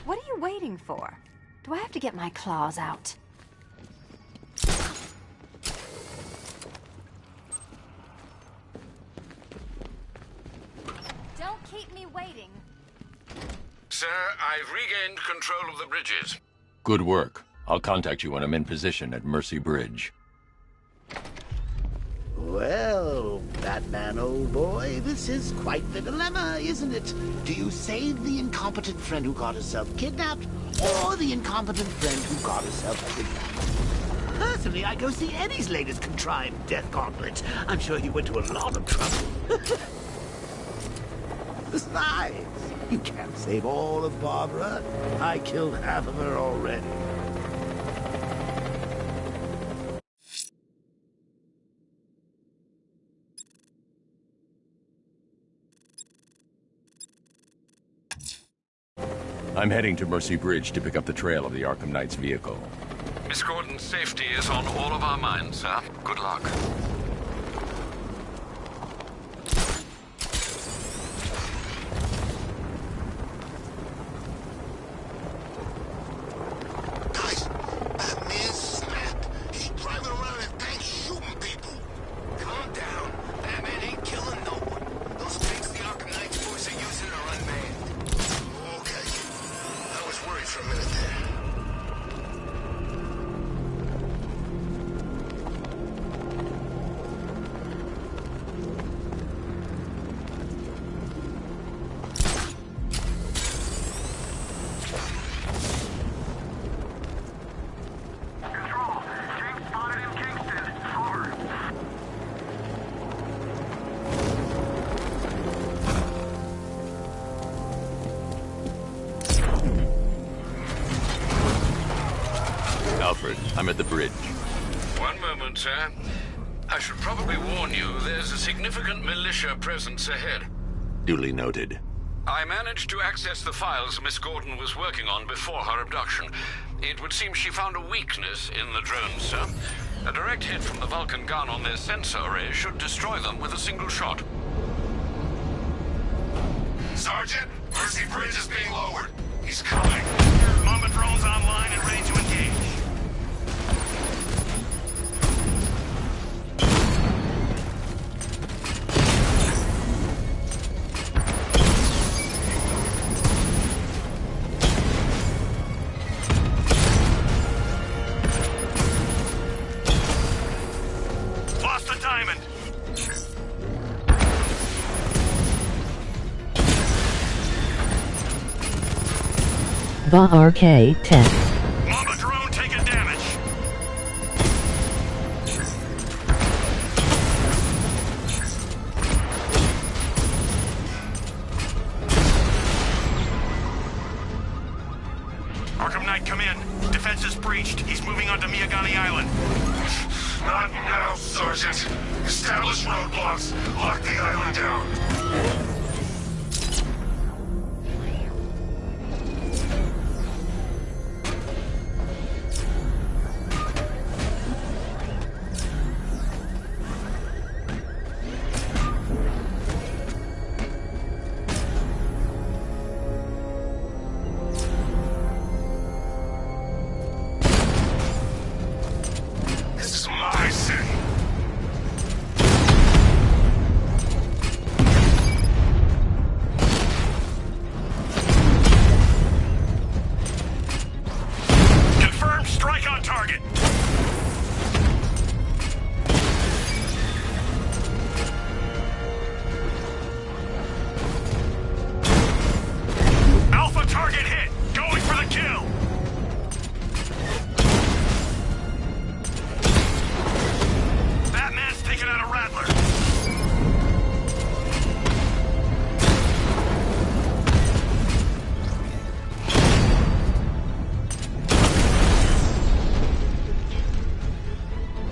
What are you waiting for? Do I have to get my claws out? Don't keep me waiting. Sir, I've regained control of the bridges. Good work. I'll contact you when I'm in position at Mercy Bridge. Well, Batman, old boy, this is quite the dilemma, isn't it? Do you save the incompetent friend who got herself kidnapped, or the incompetent friend who got herself kidnapped? Personally, I go see Eddie's latest contrived death gauntlet. I'm sure he went to a lot of trouble. Besides, you can't save all of Barbara. I killed half of her already. I'm heading to Mercy Bridge to pick up the trail of the Arkham Knight's vehicle. Miss Gordon's safety is on all of our minds, sir. Good luck. Alfred, I'm at the bridge. One moment, sir. I should probably warn you, there's a significant militia presence ahead. Duly noted. I managed to access the files Miss Gordon was working on before her abduction. It would seem she found a weakness in the drones, sir. A direct hit from the Vulcan gun on their sensor array should destroy them with a single shot. Sergeant, Mercy Bridge is being lowered. He's coming. Mamba drones online and ready to engage. RK Tech. Mamba drone taking damage. Arkham Knight, come in. Defense is breached. He's moving onto Miyagani Island. Not now, Sergeant. Establish roadblocks. Lock the island down. This is my city. Confirmed strike on target. Alpha target hit. Going for the kill. Batman's taking out a Rattler.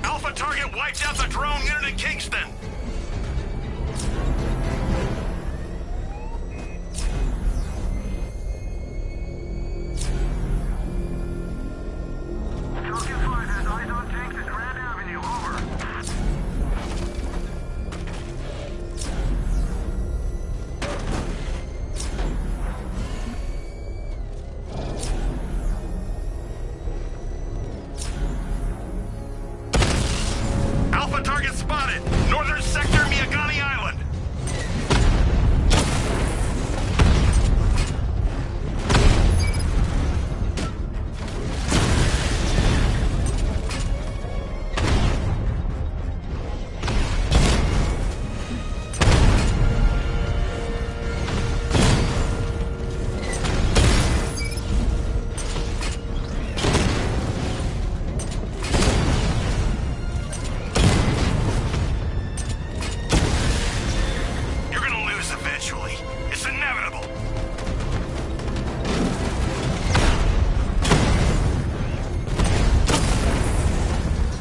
Alpha target wipes out the drone unit in Kingston. Alpha target spotted. Northern sector, Miyagani Island. You're gonna lose eventually. It's inevitable.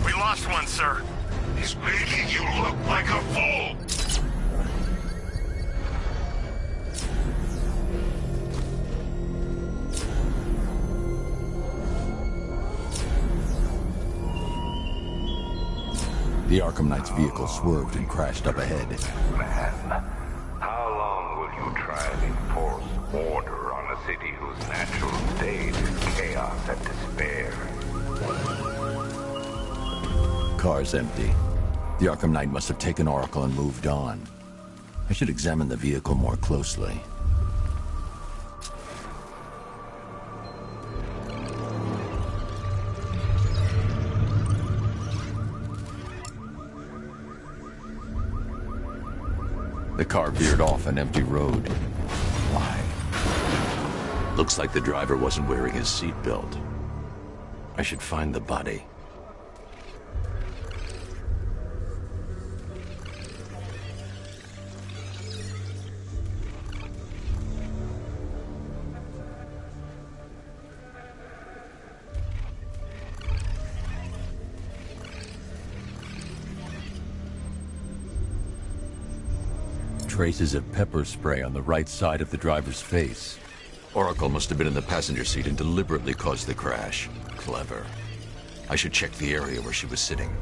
We lost one, sir. He's making you look like a fool. The Arkham Knight's vehicle swerved and crashed up ahead. Man, how long will you try and enforce order on a city whose natural state is chaos and despair? Car's empty. The Arkham Knight must have taken Oracle and moved on. I should examine the vehicle more closely. The car veered off an empty road. Why? Looks like the driver wasn't wearing his seatbelt. I should find the body. Traces of pepper spray on the right side of the driver's face. Oracle must have been in the passenger seat and deliberately caused the crash. Clever. I should check the area where she was sitting.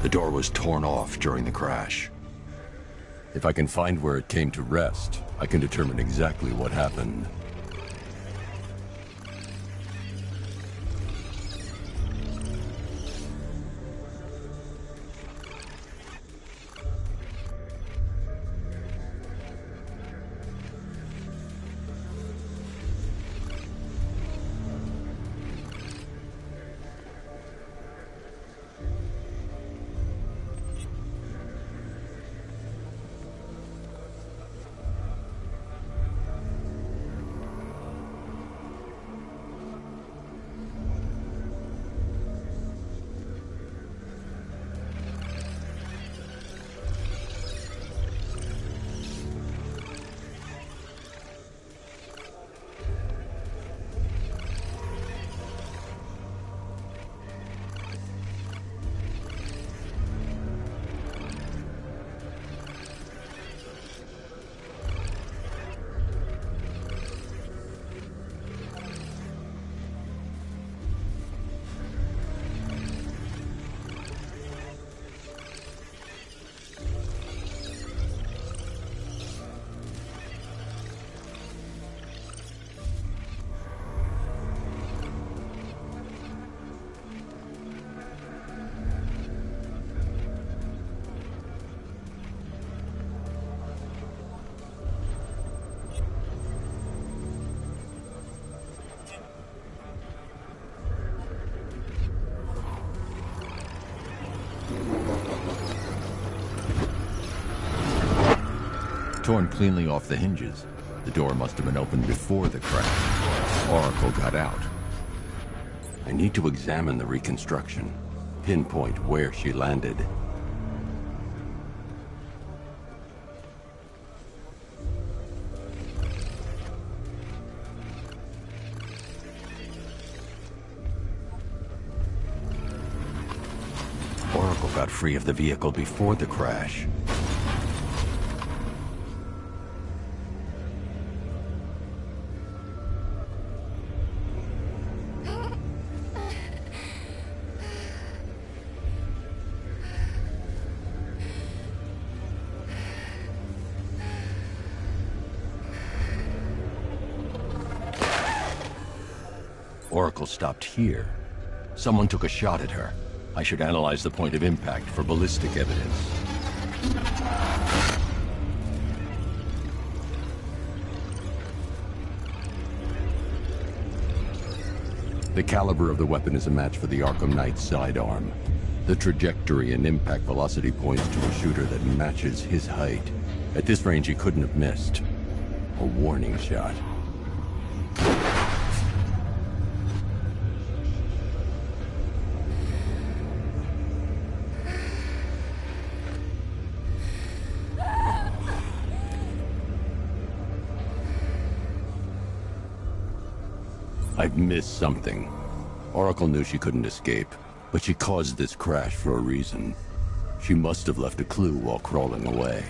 The door was torn off during the crash. If I can find where it came to rest, I can determine exactly what happened. torn cleanly off the hinges. The door must have been opened before the crash. Oracle got out. I need to examine the reconstruction, pinpoint where she landed. Oracle got free of the vehicle before the crash. Oracle stopped here. Someone took a shot at her. I should analyze the point of impact for ballistic evidence. The caliber of the weapon is a match for the Arkham Knight's sidearm. The trajectory and impact velocity points to a shooter that matches his height. At this range, he couldn't have missed. A warning shot. I've missed something. Oracle knew she couldn't escape, but she caused this crash for a reason. She must have left a clue while crawling away.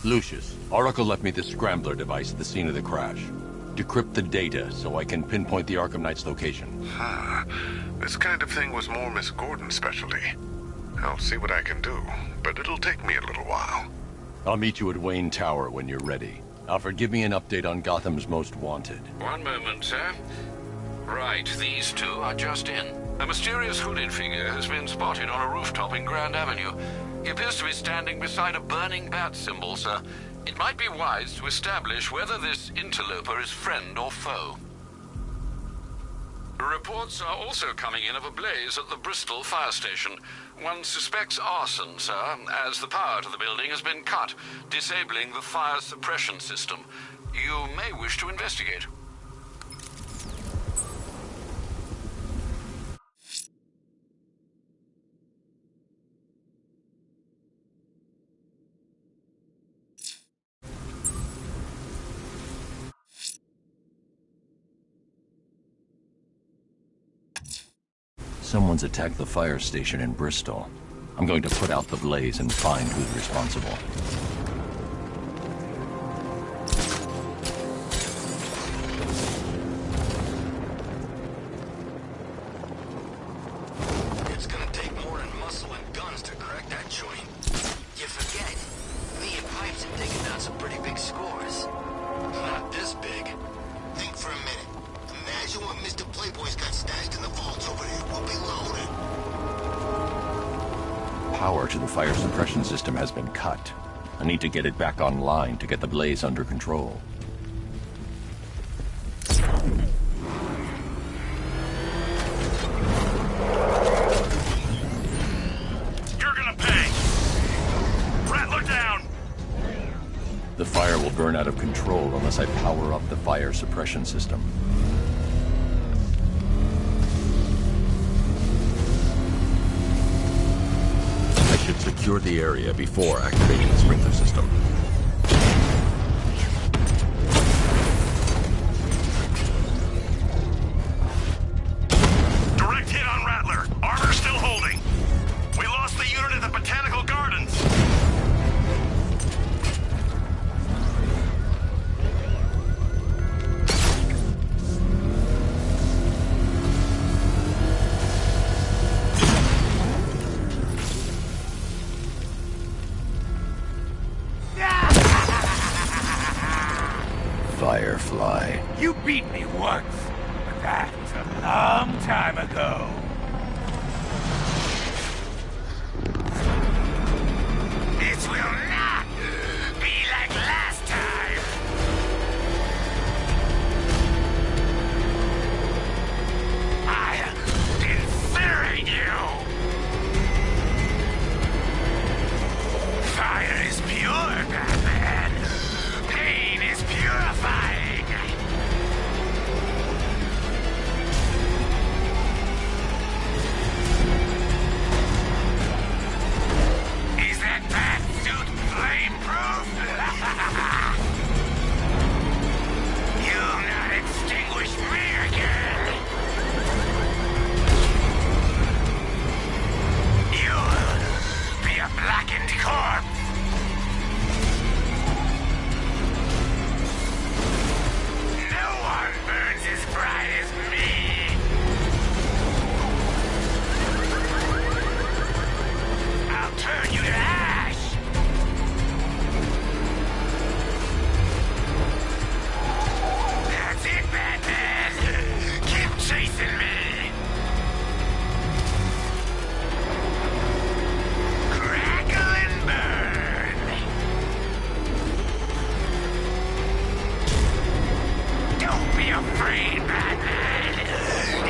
Lucius, Oracle left me the Scrambler device at the scene of the crash. Decrypt the data so I can pinpoint the Arkham Knight's location. This kind of thing was more Miss Gordon's specialty. I'll see what I can do, but it'll take me a little while. I'll meet you at Wayne Tower when you're ready. Alfred, give me an update on Gotham's Most Wanted. One moment, sir. Right, these two are just in. A mysterious hooded figure has been spotted on a rooftop in Grand Avenue. He appears to be standing beside a burning bat symbol, sir. It might be wise to establish whether this interloper is friend or foe. Reports are also coming in of a blaze at the Bristol fire station. One suspects arson, sir, as the power to the building has been cut, disabling the fire suppression system. You may wish to investigate. Someone's attacked the fire station in Bristol. I'm going to put out the blaze and find who's responsible. It's gonna take more than muscle and guns to crack that joint. You forget, me and Pipes have taken down some pretty big scores. Not this big. Think for a minute. Imagine what Mr. Playboy's got stashed in the vaults over there. We'll be loaded. Power to the fire suppression system has been cut. I need to get it back online to get the blaze under control. You're gonna pay! Rattler down! The fire will burn out of control unless I power up the fire suppression system. I should secure the area before activating the sprinkler system. Direct hit on Rattler. Armor still holding. We lost the unit at the Botanical Gardens. Firefly. You beat me once, but that was a long time ago. This will not be like last time. I incinerate you. Fire is pure, Batman. Pain is purifying. Is that bat suit flame-proof? You'll not extinguish me again. You'll be a blackened corpse. No one burns as bright as me. I'll turn you to ash. That's it, Batman. Keep chasing me. Crackle and burn. Don't be afraid, Batman.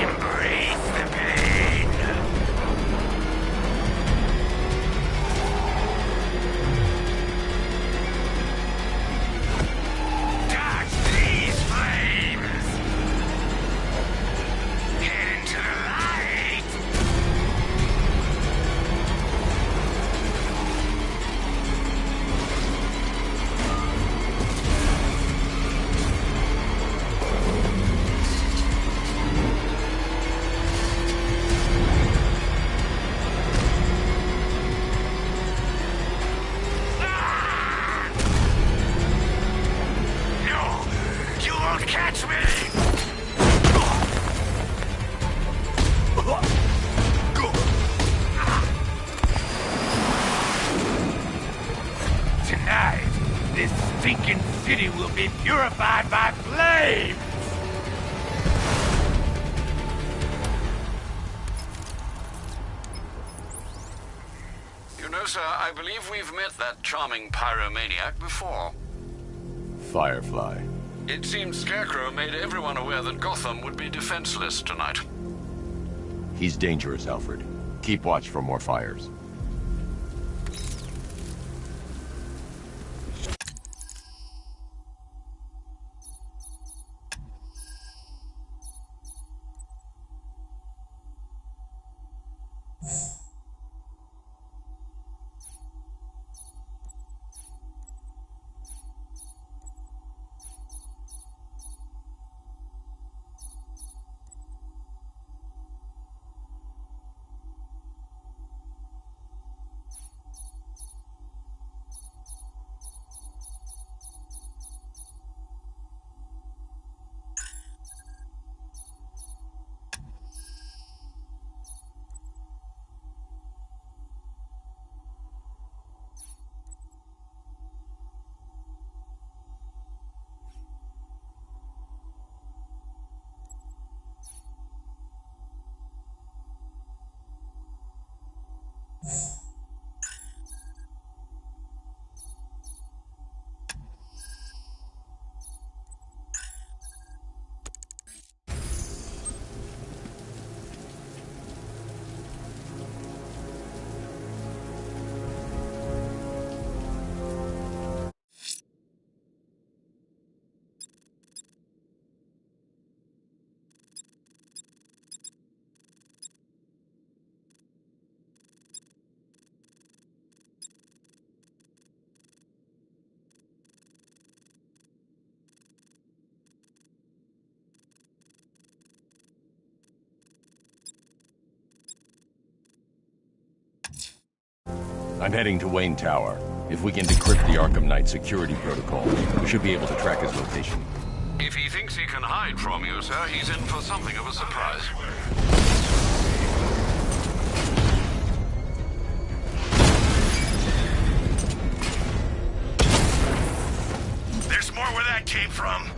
Embrace the pain. Dodge these flames. Head into the light. No, you won't catch me! Tonight, this stinking city will be purified by flames! You know, sir, I believe we've met that charming pyromaniac before. Firefly. It seems Scarecrow made everyone aware that Gotham would be defenseless tonight. He's dangerous, Alfred. Keep watch for more fires. I'm heading to Wayne Tower. If we can decrypt the Arkham Knight security protocol, we should be able to track his location. If he thinks he can hide from you, sir, he's in for something of a surprise. There's more where that came from.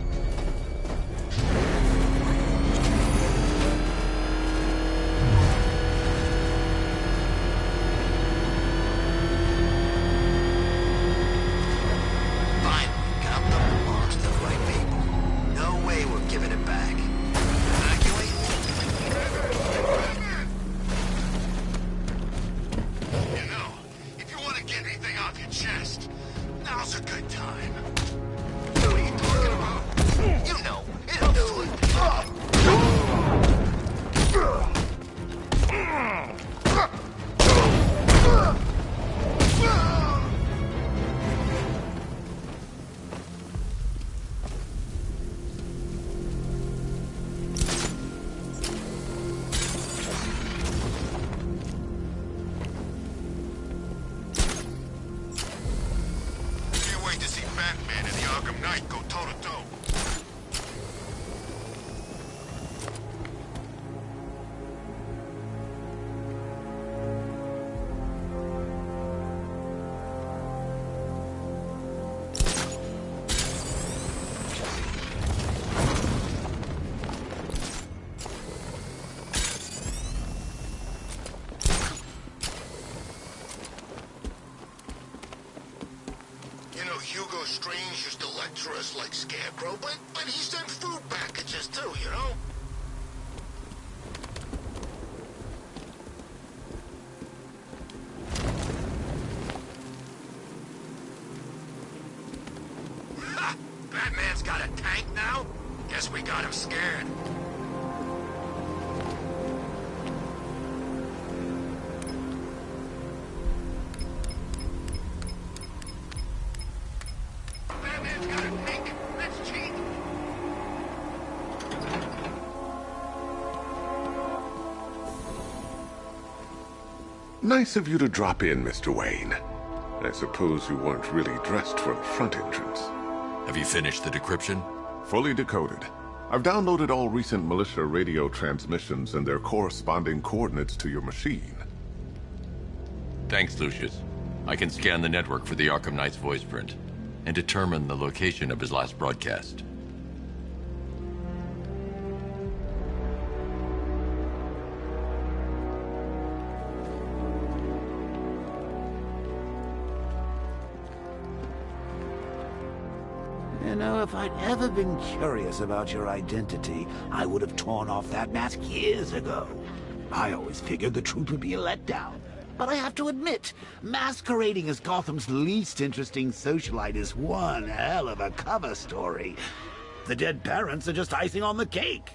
Hugo Strange used to lecture us like Scarecrow, but he sent food packages too, you know? Ha! Batman's got a tank now? Guess we got him scared. Nice of you to drop in, Mr. Wayne. I suppose you weren't really dressed for the front entrance. Have you finished the decryption? Fully decoded. I've downloaded all recent militia radio transmissions and their corresponding coordinates to your machine. Thanks, Lucius. I can scan the network for the Arkham Knight's voice print and determine the location of his last broadcast. You know, if I'd ever been curious about your identity, I would have torn off that mask years ago. I always figured the truth would be a letdown. But I have to admit, masquerading as Gotham's least interesting socialite is one hell of a cover story. The dead parents are just icing on the cake.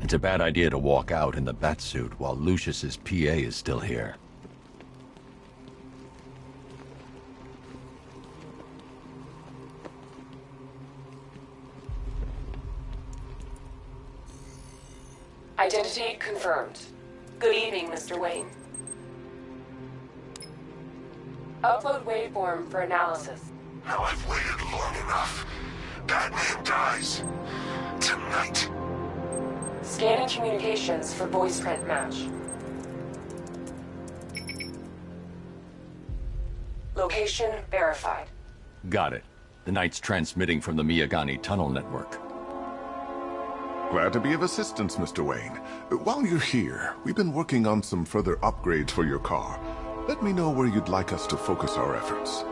It's a bad idea to walk out in the Batsuit while Lucius's PA is still here. Identity confirmed. Good evening, Mr. Wayne. Upload waveform for analysis. Now I've waited long enough. Batman dies. Tonight. Scanning communications for voice print match. Location verified. Got it. The Knight's transmitting from the Miyagani tunnel network. Glad to be of assistance, Mr. Wayne. While you're here, we've been working on some further upgrades for your car. Let me know where you'd like us to focus our efforts.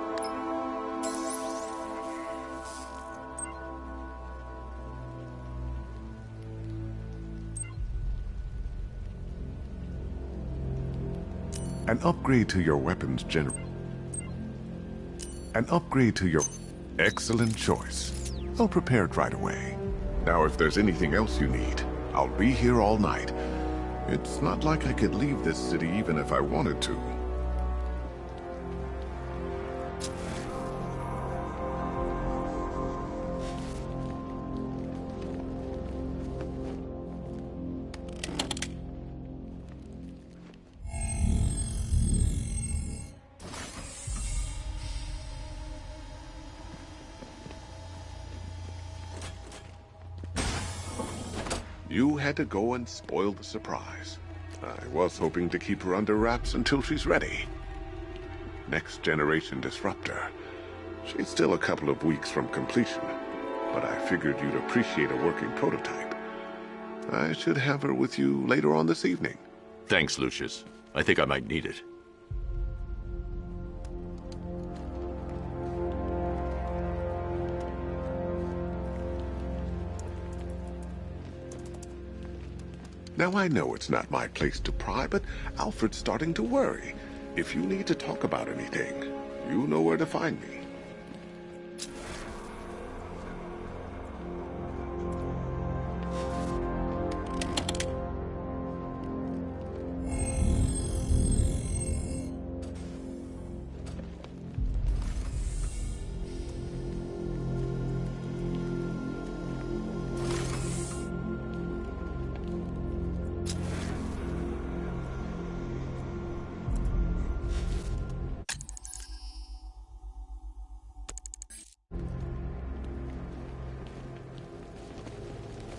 An upgrade to your weapons An upgrade to your... Excellent choice. I'll prepare it right away. Now, if there's anything else you need, I'll be here all night. It's not like I could leave this city even if I wanted to. You had to go and spoil the surprise. I was hoping to keep her under wraps until she's ready. Next generation disruptor. She's still a couple of weeks from completion, but I figured you'd appreciate a working prototype. I should have her with you later on this evening. Thanks, Lucius. I think I might need it. Now, I know it's not my place to pry, but Alfred's starting to worry. If you need to talk about anything, you know where to find me.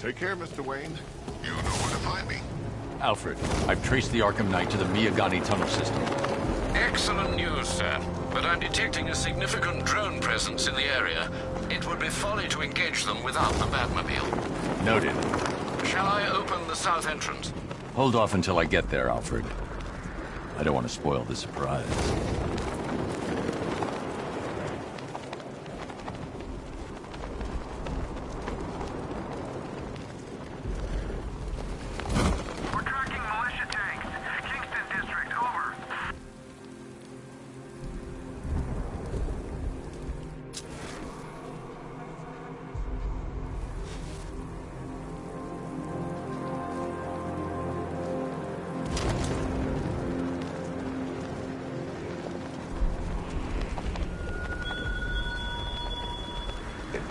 Take care, Mr. Wayne. You know where to find me. Alfred, I've traced the Arkham Knight to the Miyagani tunnel system. Excellent news, sir. But I'm detecting a significant drone presence in the area. It would be folly to engage them without the Batmobile. Noted. Shall I open the south entrance? Hold off until I get there, Alfred. I don't want to spoil the surprise.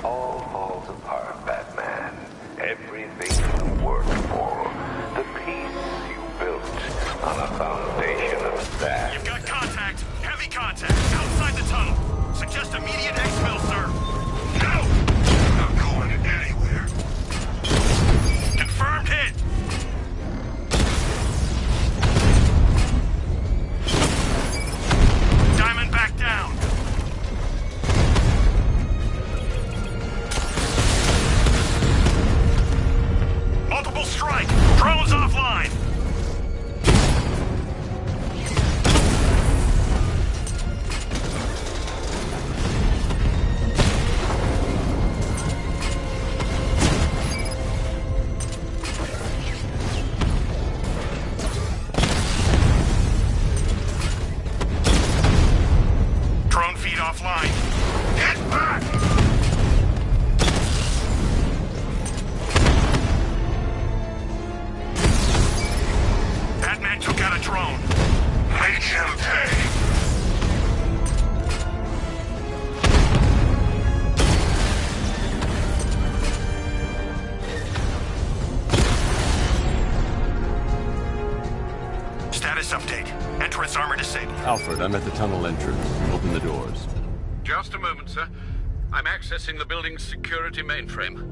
All falls apart, Batman. Everything you worked for. The peace you built on a foundation of that. You've got contact. Heavy contact. Outside the tunnel. Suggest immediate exfil, sir. No! Not going anywhere. Confirmed hit. Diamond back down. Multiple strike. Drones offline. Alfred, I'm at the tunnel entrance. Open the doors. Just a moment, sir. I'm accessing the building's security mainframe.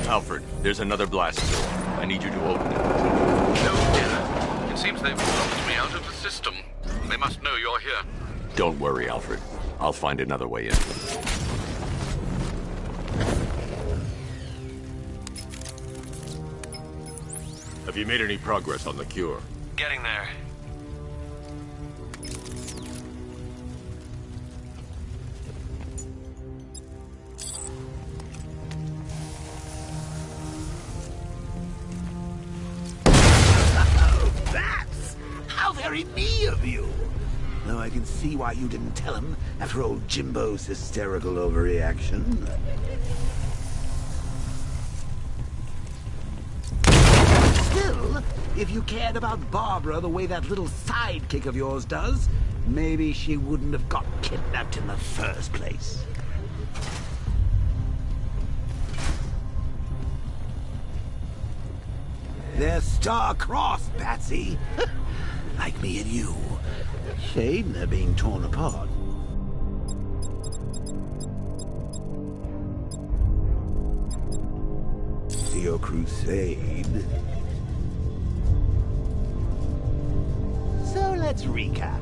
Alfred, there's another blast door. I need you to open it. No, dear. It seems they've locked me out of the system. They must know you're here. Don't worry, Alfred. I'll find another way in. Have you made any progress on the cure? Getting there. Oh, bats! How very me of you! Though I can see why you didn't tell him after old Jimbo's hysterical overreaction. Still, if you cared about Barbara the way that little sidekick of yours does, maybe she wouldn't have got kidnapped in the first place. They're star-crossed, Patsy. Like me and you. Shame they're being torn apart. To your crusade. So let's recap.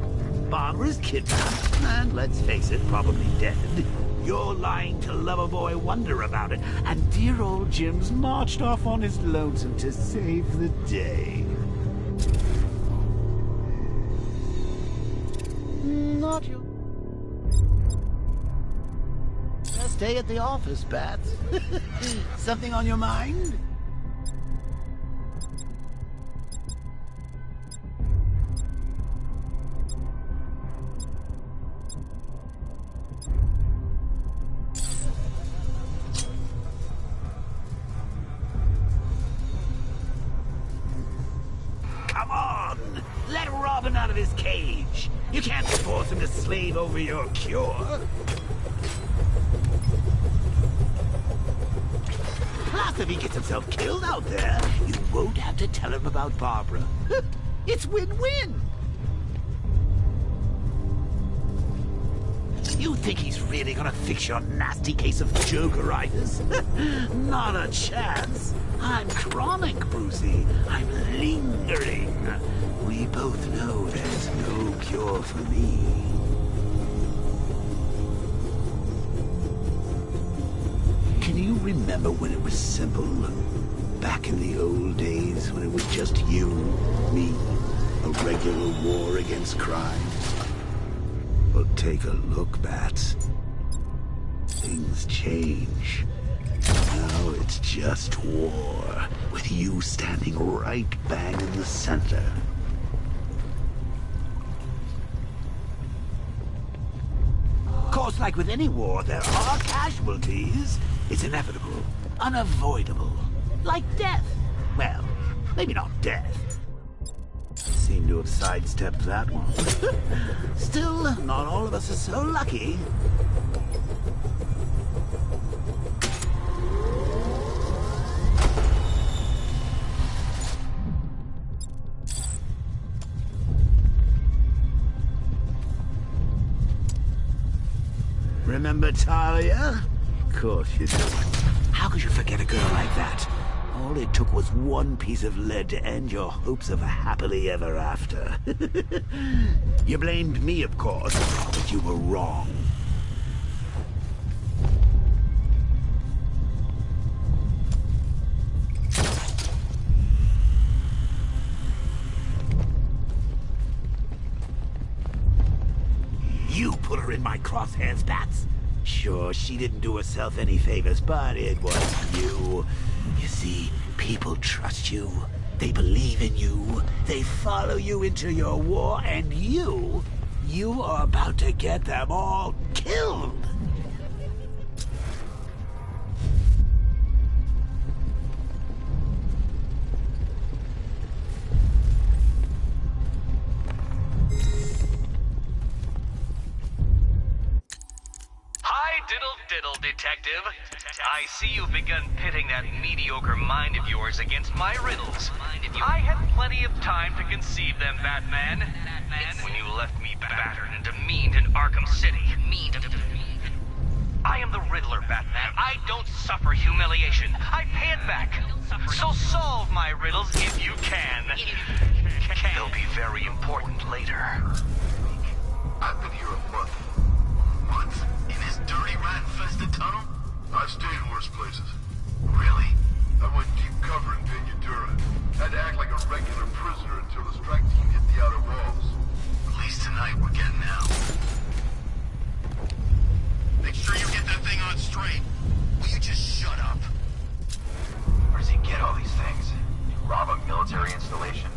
Barbara's kidnapped, and let's face it, probably dead. You're lying to Loverboy Wonder about it, and dear old Jim's marched off on his lonesome to save the day. Not you. Just stay at the office, Bats. Something on your mind? Come on! Let Robin out of his cage! You can't force him to slave over your cure. Plus, if he gets himself killed out there, you won't have to tell him about Barbara. It's win-win! You think he's really gonna fix your nasty case of Jokeritis? Not a chance. I'm chronic, Brucey. I'm lingering. We both know there's no cure for me. Can you remember when it was simple? Back in the old days when it was just you, me, a regular war against crime? Well, take a look, Bats. Things change. Now it's just war, with you standing right bang in the center. Of course, like with any war, there are casualties. It's inevitable, unavoidable. Like death. Well, maybe not death. Seem to have sidestepped that one. Still, not all of us are so lucky. Remember Talia? Of course you do. How could you forget a girl like that? All it took was one piece of lead to end your hopes of a happily ever after. You blamed me, of course, but you were wrong. You put her in my crosshairs, Bats. Sure, she didn't do herself any favors, but it was you. You see, people trust you. They believe in you. They follow you into your war, and you are about to get them all killed. Hi, diddle, detective. I see you've begun pitting that mediocre mind of yours against my riddles. I had plenty of time to conceive them, Batman. It's when you left me battered and demeaned in Arkham City. I am the Riddler, Batman. I don't suffer humiliation. I pay it back. So solve my riddles if you can. They'll be very important later. I've been here a month. Month? In this dirty, rat-infested tunnel? I've stayed in worse places. Really? I went deep cover in Pinadura. Had to act like a regular prisoner until the strike team hit the outer walls. At least tonight we're getting out. Make sure you get that thing on straight. Will you just shut up? Where does he get all these things? Did he rob a military installation?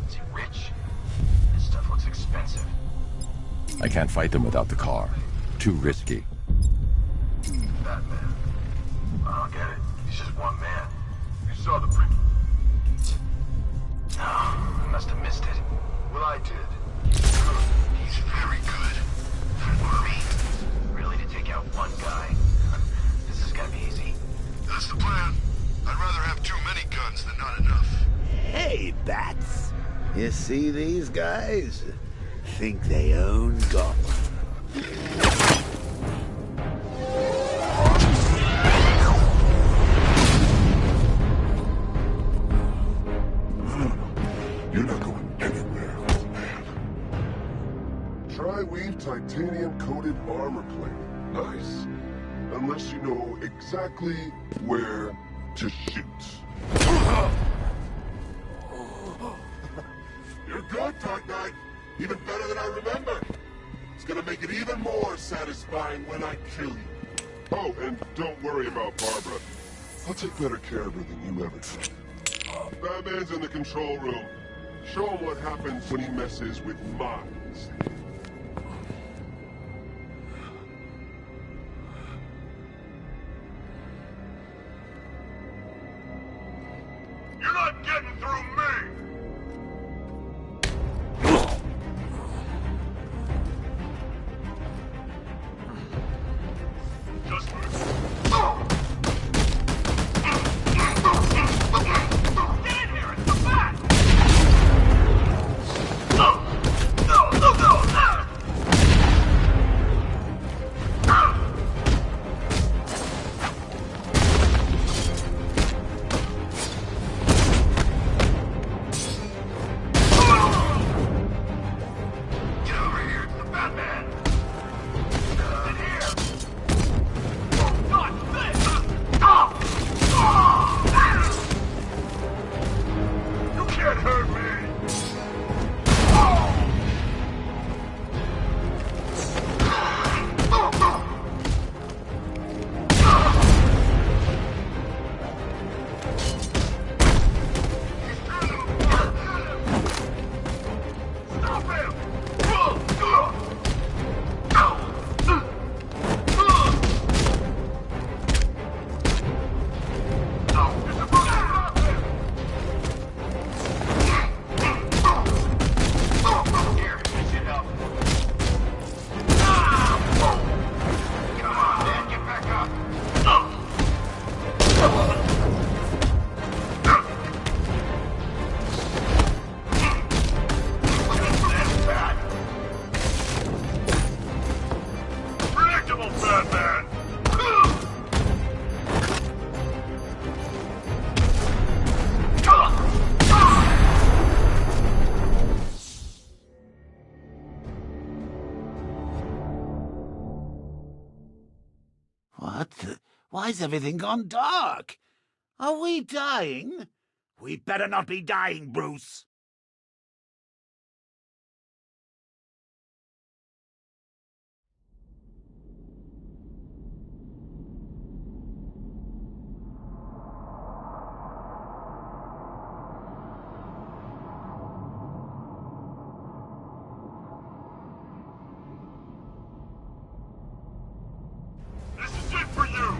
Is he rich? This stuff looks expensive. I can't fight them without the car. Too risky. Batman. I don't get it. He's just one man. You saw the pre... No, I must have missed it. Well, I did. He's good. He's very good. For me? Really, to take out one guy? This is gonna be easy. That's the plan. I'd rather have too many guns than not enough. Hey, Bats. You see these guys? Think they own Gotham. You're not going anywhere, old man. Tri-weave titanium-coated armor plate. Nice. Unless you know exactly where to shoot. You're good, Dark Knight. Even better than I remember. It's gonna make it even more satisfying when I kill you. Oh, and don't worry about Barbara. I'll take better care of her than you ever did. Batman's in the control room. Show him what happens when he messes with minds. You're not getting through me! Just get in here! It's the Bat! Get over here! It's the Batman! In here! God, this! You can't hurt me! Stop him! Here, this should help. Come on, man, get back up. That's bad. Predictable, Batman. What the? Why's everything gone dark? Are we dying? We better not be dying, Bruce. This is it for you!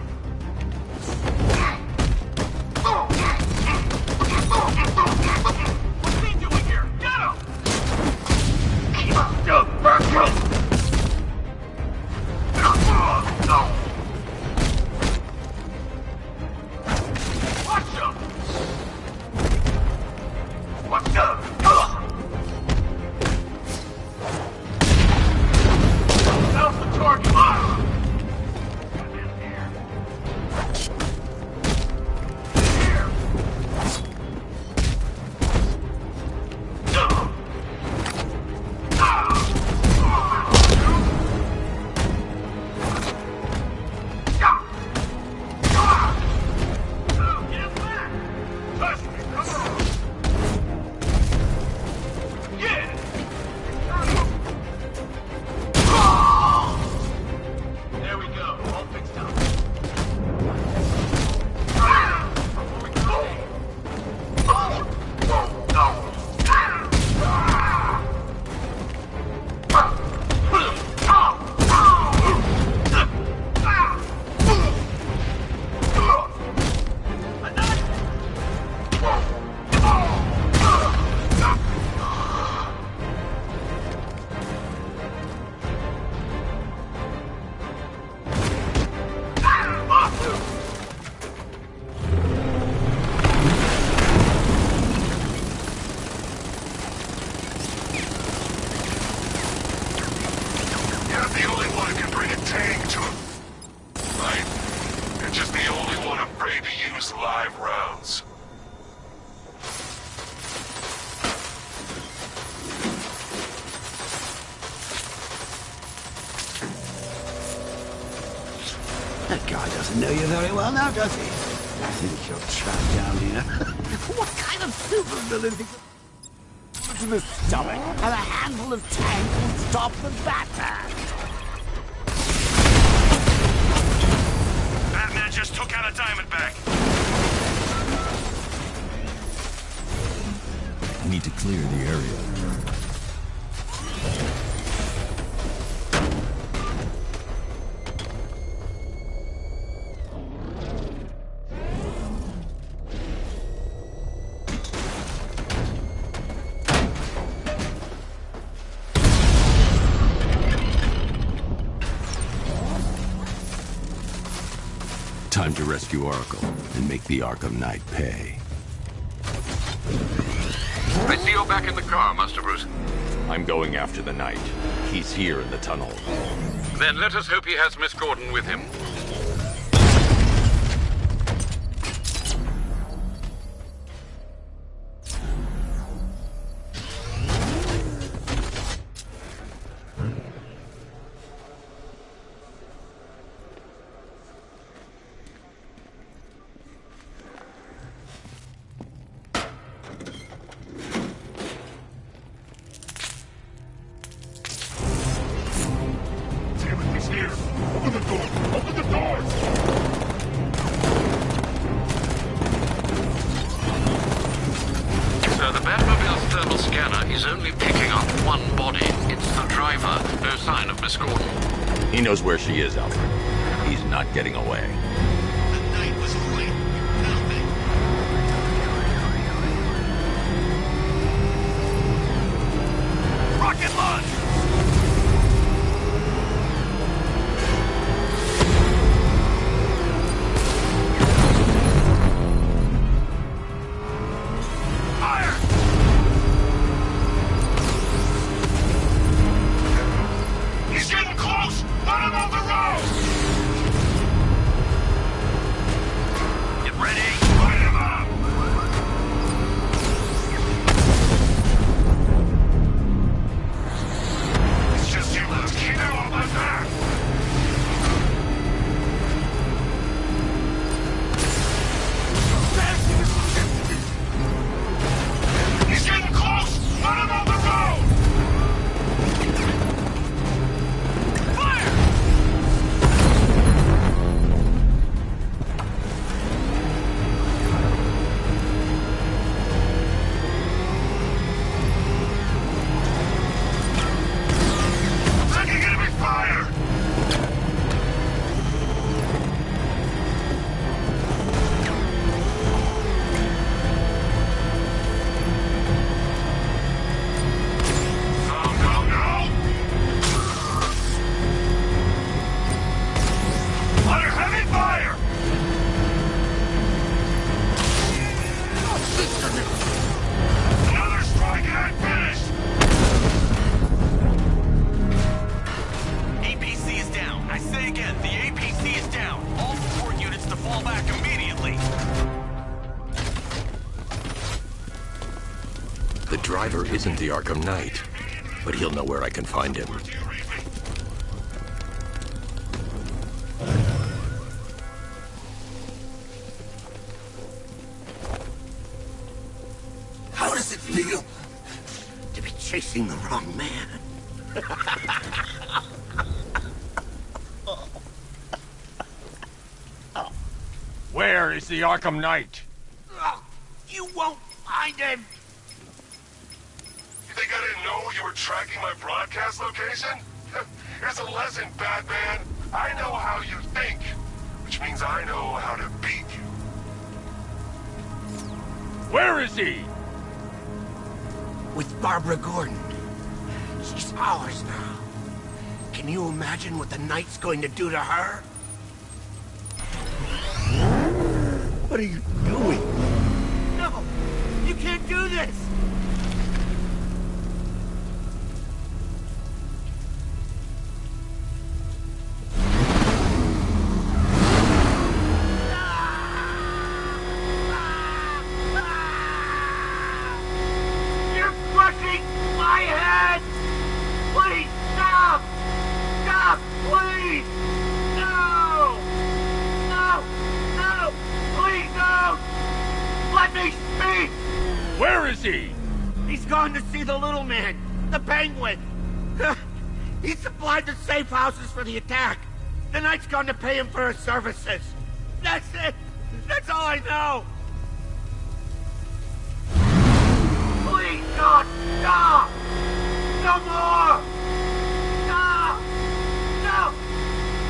What's in How's the target? That guy doesn't know you very well now, does he? I think you're trapped down here. What kind of supervillain thinks to the stomach and a handful of tanks will stop the Batman? Batman just took out a Diamondback. I need to clear the area. Time to rescue Oracle and make the Arkham Knight pay. I see you're back in the car, Master Bruce. I'm going after the Knight. He's here in the tunnel. Then let us hope he has Miss Gordon with him. He knows where she is, Alfred. He's not getting away. Rocket launch! The driver isn't the Arkham Knight, but he'll know where I can find him. How does it feel to be chasing the wrong man? Where is the Arkham Knight? You won't find him! You think I didn't know you were tracking my broadcast location? Here's a lesson, Batman. I know how you think, which means I know how to beat you. Where is he? With Barbara Gordon. She's ours now. Can you imagine what the Knight's going to do to her? What are you doing? No! You can't do this! You're crushing my head! Please, stop! Stop, please! No! No! No! Please, no! Let me speak! Where is he? He's gone to see the little man, the Penguin. He supplied the safe houses for the attack. The Knight's gone to pay him for his services. That's it. That's all I know. Please, God, stop! No more! Stop! No!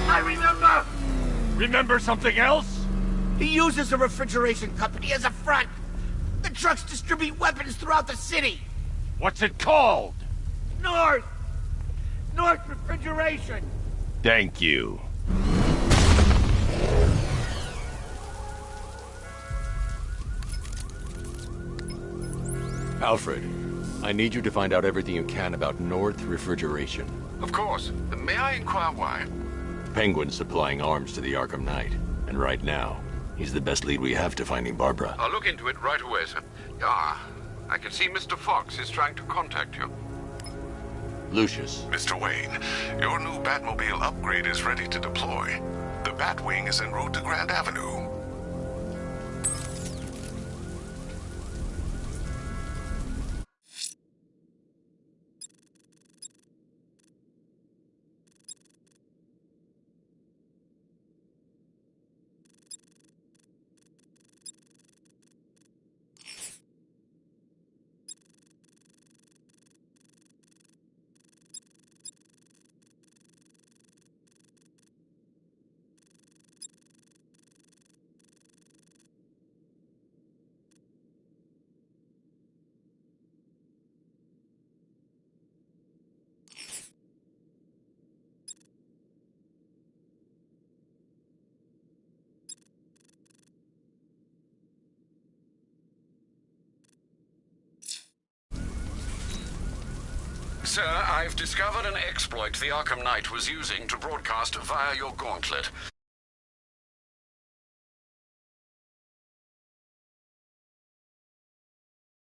I remember! Remember something else? He uses a refrigeration company as a front. The trucks distribute weapons throughout the city. What's it called? North Refrigeration. Thank you. Alfred, I need you to find out everything you can about North Refrigeration. Of course. May I inquire why? Penguin's supplying arms to the Arkham Knight, and right now, he's the best lead we have to finding Barbara. I'll look into it right away, sir. Ah, I can see Mr. Fox is trying to contact you. Lucius. Mr. Wayne, your new Batmobile upgrade is ready to deploy. The Batwing is en route to Grand Avenue. Sir, I've discovered an exploit the Arkham Knight was using to broadcast via your gauntlet.